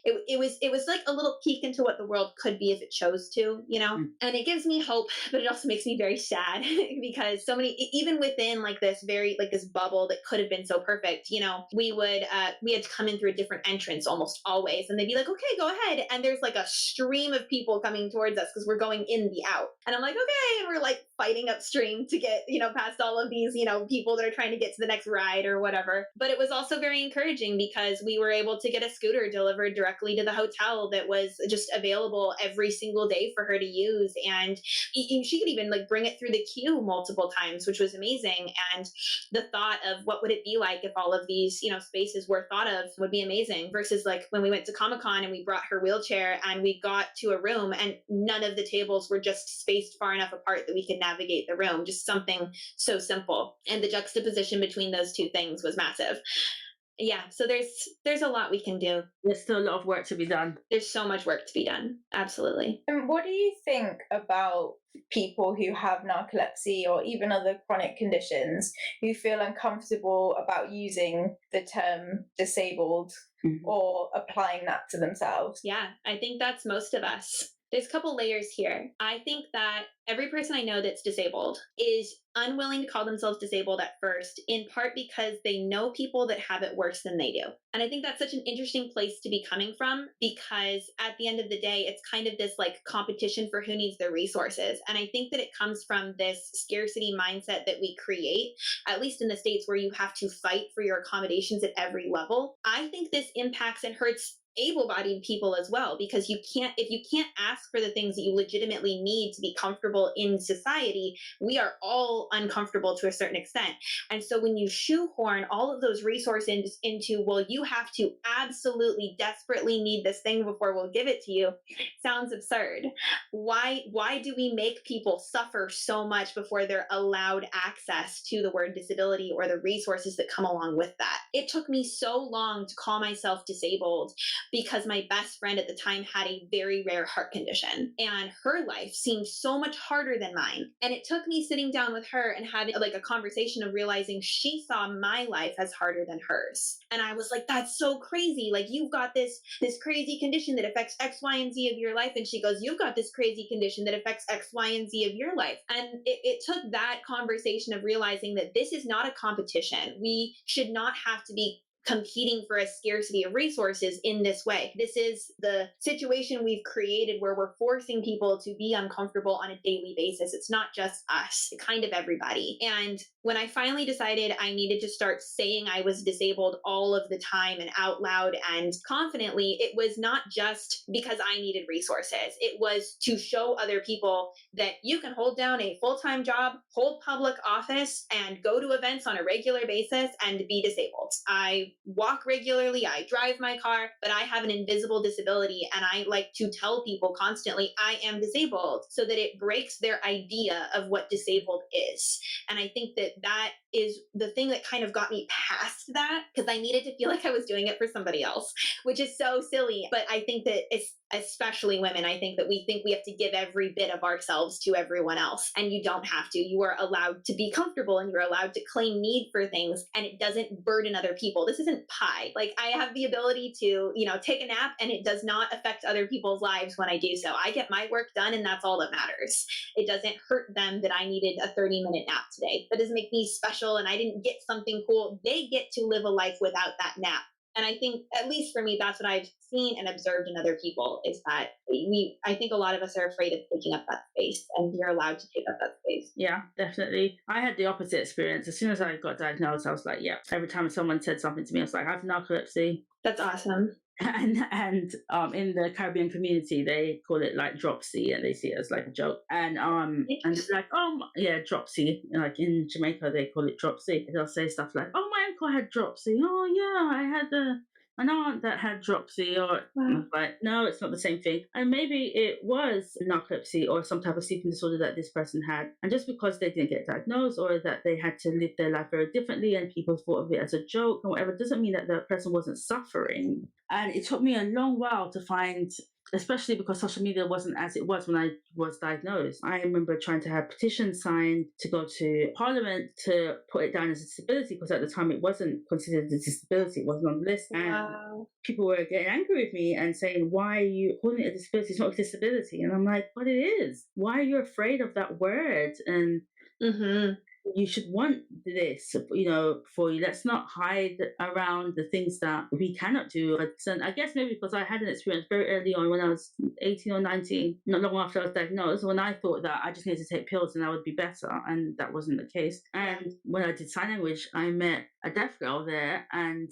it was like a little peek into what the world could be if it chose to, and it gives me hope, but it also makes me very sad because so many, even within like this this bubble that could have been so perfect, we had to come in through a different entrance almost always. And they'd be like, okay, go ahead. And there's like a stream of people coming towards us because we're going in the out. And I'm like, okay. And we're like fighting upstream to get, past all of these, people that are trying to get to the next ride or whatever. But it was also very encouraging because we were able to get a scooter delivered directly to the hotel that was just available every single day for her to use. And she could even like bring it through the queue multiple times, which was amazing. And the thought of what would it be like if all of these, spaces were thought of would be amazing, versus like when we went to Comic-Con and we brought her wheelchair and we got to a room and none of the tables were just spaced far enough apart that we could navigate the room. Just something so simple. And the juxtaposition between those two things was massive. Yeah, so there's a lot we can do. There's still a lot of work to be done. There's so much work to be done. Absolutely. And what do you think about people who have narcolepsy or even other chronic conditions who feel uncomfortable about using the term disabled or applying that to themselves? Yeah, I think that's most of us. There's a couple layers here. I think that every person I know that's disabled is unwilling to call themselves disabled at first, in part because they know people that have it worse than they do. And I think that's such an interesting place to be coming from, because at the end of the day, it's kind of this like competition for who needs the resources. And I think that it comes from this scarcity mindset that we create, at least in the States, where you have to fight for your accommodations at every level. I think this impacts and hurts able-bodied people as well, because if you can't ask for the things that you legitimately need to be comfortable in society, we are all uncomfortable to a certain extent. And so when you shoehorn all of those resources into, well, you have to absolutely desperately need this thing before we'll give it to you, sounds absurd. Why do we make people suffer so much before they're allowed access to the word disability or the resources that come along with that? It took me so long to call myself disabled because my best friend at the time had a very rare heart condition, and her life seemed so much harder than mine. And it took me sitting down with her and having like a conversation of realizing she saw my life as harder than hers. And I was like, that's so crazy. Like, you've got this crazy condition that affects X, Y, and Z of your life. And she goes, you've got this crazy condition that affects X, Y, and Z of your life. And it took that conversation of realizing that this is not a competition. We should not have to be competing for a scarcity of resources in this way. This is the situation we've created where we're forcing people to be uncomfortable on a daily basis. It's not just us, it's kind of everybody. And when I finally decided I needed to start saying I was disabled all of the time and out loud and confidently, it was not just because I needed resources. It was to show other people that you can hold down a full-time job, hold public office, and go to events on a regular basis and be disabled. I walk regularly, I drive my car, but I have an invisible disability, and I like to tell people constantly I am disabled so that it breaks their idea of what disabled is. And I think that that is the thing that kind of got me past that, because I needed to feel like I was doing it for somebody else, which is so silly. But I think that especially women, I think that we have to give every bit of ourselves to everyone else, and you don't have to. You are allowed to be comfortable, and you're allowed to claim need for things, and it doesn't burden other people. This isn't pie. Like, I have the ability to, take a nap, and it does not affect other people's lives when I do so. I get my work done, and that's all that matters. It doesn't hurt them that I needed a 30-minute nap today. That doesn't make me special, and I didn't get something cool. They get to live a life without that nap. And I think, at least for me, that's what I've seen and observed in other people, is that I think a lot of us are afraid of taking up that space, and we're allowed to take up that space. Yeah, definitely. I had the opposite experience. As soon as I got diagnosed, I was like, yeah. Every time someone said something to me, I was like, I have narcolepsy. That's awesome. And in the Caribbean community, they call it like dropsy, and they see it as like a joke. And it's like, oh yeah, dropsy. Like in Jamaica, they call it dropsy. They'll say stuff like, oh, my uncle had dropsy. Oh yeah, I had an aunt that had dropsy. Or wow. Like, no, it's not the same thing. And maybe it was narcolepsy or some type of sleeping disorder that this person had. And just because they didn't get diagnosed, or that they had to live their life very differently and people thought of it as a joke or whatever, doesn't mean that the person wasn't suffering. And it took me a long while to find especially because social media wasn't as it was when I was diagnosed. I remember trying to have petitions signed to go to Parliament to put it down as a disability, because at the time it wasn't considered a disability, it wasn't on the list. And people were getting angry with me and saying, why are you calling it a disability? It's not a disability. And I'm like, but it is. Why are you afraid of that word? And you should want this, for you. Let's not hide around the things that we cannot do. And I guess maybe because I had an experience very early on when I was 18 or 19, not long after I was diagnosed, when I thought that I just needed to take pills and I would be better. And that wasn't the case. And when I did sign language, I met a deaf girl there, and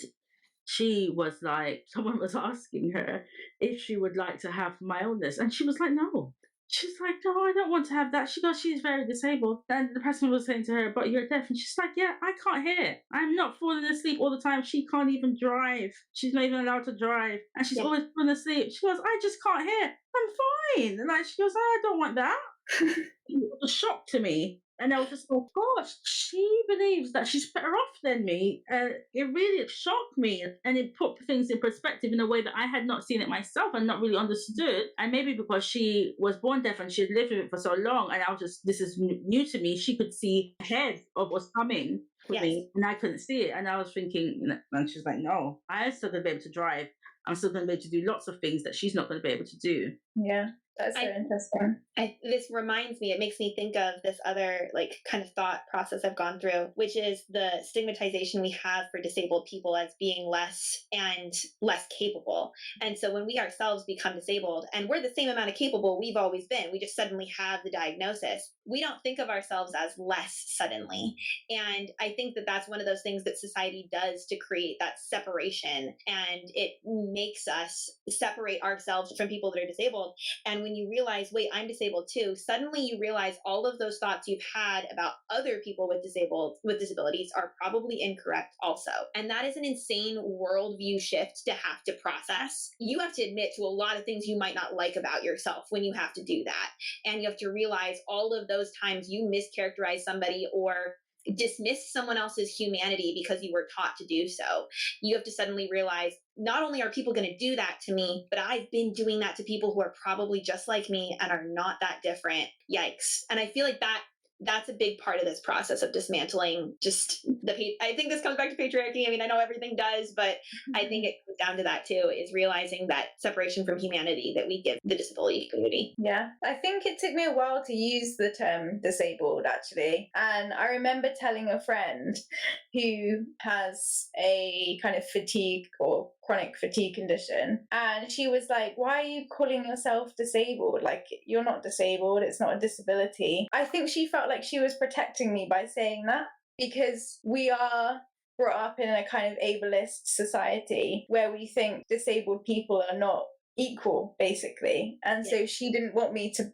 she was like, someone was asking her if she would like to have my illness. And she was like, no. She's like, no, I don't want to have that. She goes, she's very disabled. And the person was saying to her, but you're deaf. And she's like, yeah, I can't hear. I'm not falling asleep all the time. She can't even drive. She's not even allowed to drive. And she's always falling asleep. She goes, I just can't hear. I'm fine. And she goes, oh, I don't want that. It was a shock to me. And I was just like, gosh, she believes that she's better off than me. It really shocked me. And it put things in perspective in a way that I had not seen it myself and not really understood. And maybe because she was born deaf and she had lived with it for so long, and I was just, this is new to me, she could see ahead of what's coming for me, and I couldn't see it. And I was thinking, and she's like, no, I'm still going to be able to drive. I'm still going to be able to do lots of things that she's not going to be able to do. Yeah. That's so interesting. This reminds me, it makes me think of this other kind of thought process I've gone through, which is the stigmatization we have for disabled people as being less and less capable. And so when we ourselves become disabled, and we're the same amount of capable we've always been, we just suddenly have the diagnosis, we don't think of ourselves as less suddenly. And I think that that's one of those things that society does to create that separation, and it makes us separate ourselves from people that are disabled. And when you realize, wait, I'm disabled too, suddenly you realize all of those thoughts you've had about other people with disabilities are probably incorrect also. And that is an insane worldview shift to have to process. You have to admit to a lot of things you might not like about yourself when you have to do that. And you have to realize all of those times you mischaracterize somebody or dismiss someone else's humanity because you were taught to do so. You have to suddenly realize, not only are people going to do that to me, but I've been doing that to people who are probably just like me and are not that different. Yikes. And I feel like that's a big part of this process of dismantling just I think this comes back to patriarchy. I mean, I know everything does, but I think it comes down to that too, is realizing that separation from humanity that we give the disability community. Yeah. I think it took me a while to use the term disabled, actually. And I remember telling a friend who has a kind of fatigue or chronic fatigue condition, and she was like, why are you calling yourself disabled? Like, you're not disabled, it's not a disability. I think she felt like she was protecting me by saying that, because we are brought up in a kind of ableist society where we think disabled people are not equal, basically. And so she didn't want me to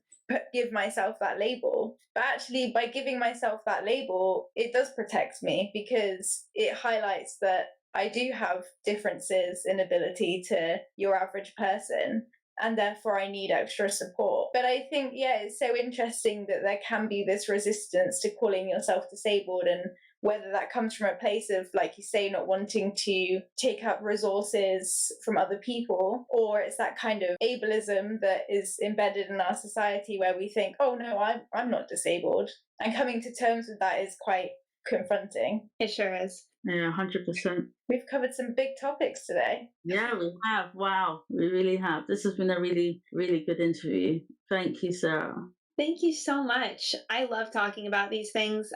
give myself that label. But actually, by giving myself that label, it does protect me, because it highlights that I do have differences in ability to your average person, and therefore I need extra support. But I think, it's so interesting that there can be this resistance to calling yourself disabled, and whether that comes from a place of, like you say, not wanting to take up resources from other people, or it's that kind of ableism that is embedded in our society where we think, oh no, I'm not disabled. And coming to terms with that is quite confronting. It sure is. Yeah, 100%. We've covered some big topics today. Yeah, we have. Wow, we really have. This has been a really, really good interview. Thank you, Sarah. Thank you so much. I love talking about these things.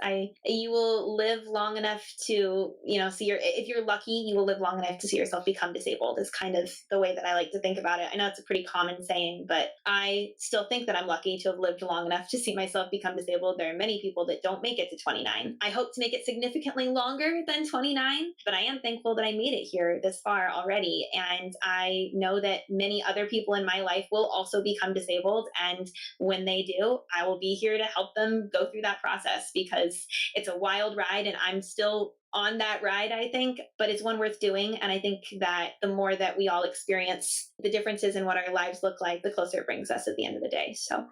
You will live long enough to, if you're lucky, you will live long enough to see yourself become disabled, is kind of the way that I like to think about it. I know it's a pretty common saying, but I still think that I'm lucky to have lived long enough to see myself become disabled. There are many people that don't make it to 29. I hope to make it significantly longer than 29, but I am thankful that I made it here this far already. And I know that many other people in my life will also become disabled. And when they do, I will be here to help them go through that process, because it's a wild ride and I'm still on that ride, I think, but it's one worth doing. And I think that the more that we all experience the differences in what our lives look like, the closer it brings us at the end of the day. So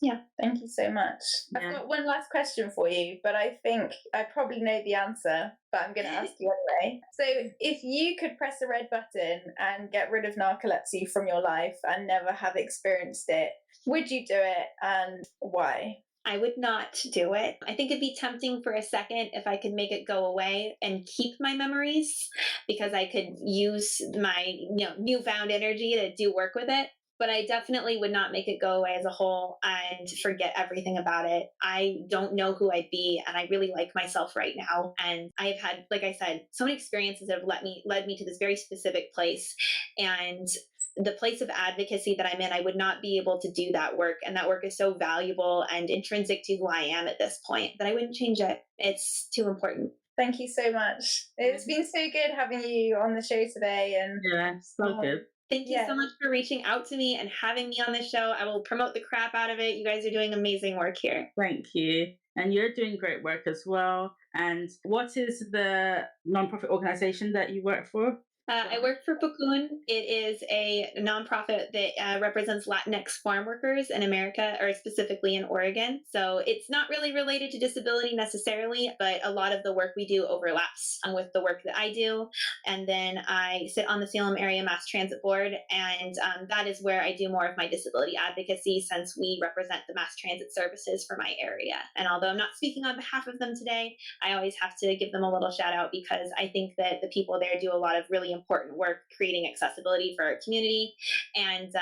Yeah. Thank you so much. Yeah. I've got one last question for you, but I think I probably know the answer, but I'm going to ask you anyway. So if you could press a red button and get rid of narcolepsy from your life and never have experienced it, would you do it, and why? I would not do it. I think it'd be tempting for a second if I could make it go away and keep my memories, because I could use my newfound energy to do work with it. But I definitely would not make it go away as a whole and forget everything about it. I don't know who I'd be, and I really like myself right now. And I have had, like I said, so many experiences that have led me to this very specific place. And the place of advocacy that I'm in, I would not be able to do that work. And that work is so valuable and intrinsic to who I am at this point that I wouldn't change it. It's too important. Thank you so much. It's been so good having you on the show today. And Yeah, so good. Thank you so much for reaching out to me and having me on the show. I will promote the crap out of it. You guys are doing amazing work here. Thank you. And you're doing great work as well. And what is the nonprofit organization that you work for? I work for Cocoon. It is a nonprofit that represents Latinx farm workers in America, or specifically in Oregon. So it's not really related to disability necessarily, but a lot of the work we do overlaps with the work that I do. And then I sit on the Salem Area Mass Transit Board, and that is where I do more of my disability advocacy, since we represent the mass transit services for my area. And although I'm not speaking on behalf of them today, I always have to give them a little shout out, because I think that the people there do a lot of really important work creating accessibility for our community. And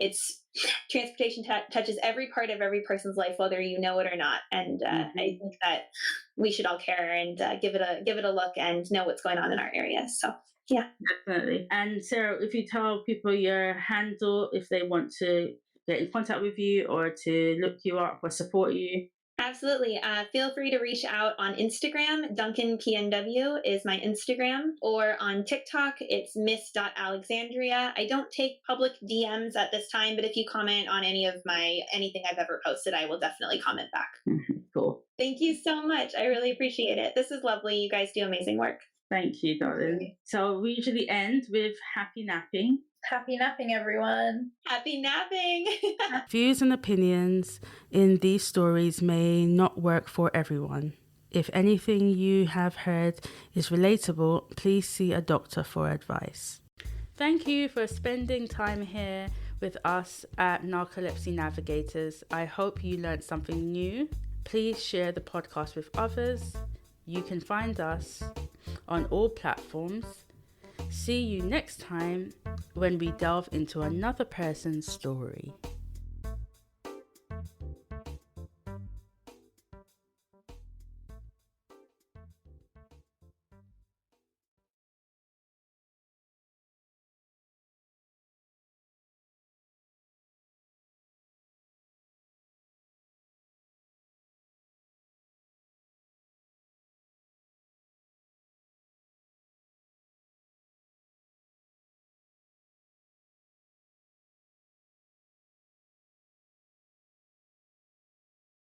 it's transportation touches every part of every person's life, whether you know it or not. And I think that we should all care and give it a look and know what's going on in our area. So yeah, definitely. And Sarah, if you tell people your handle, if they want to get in contact with you or to look you up or support you. Absolutely. Feel free to reach out on Instagram. DuncanPNW is my Instagram. Or on TikTok, it's miss.alexandria. I don't take public DMs at this time, but if you comment on anything I've ever posted, I will definitely comment back. Cool. Thank you so much. I really appreciate it. This is lovely. You guys do amazing work. Thank you, darling. So we usually end with happy napping. Happy napping, everyone. Happy napping. Views and opinions in these stories may not work for everyone. If anything you have heard is relatable, please see a doctor for advice. Thank you for spending time here with us at Narcolepsy Navigators. I hope you learned something new. Please share the podcast with others. You can find us on all platforms. See you next time when we delve into another person's story.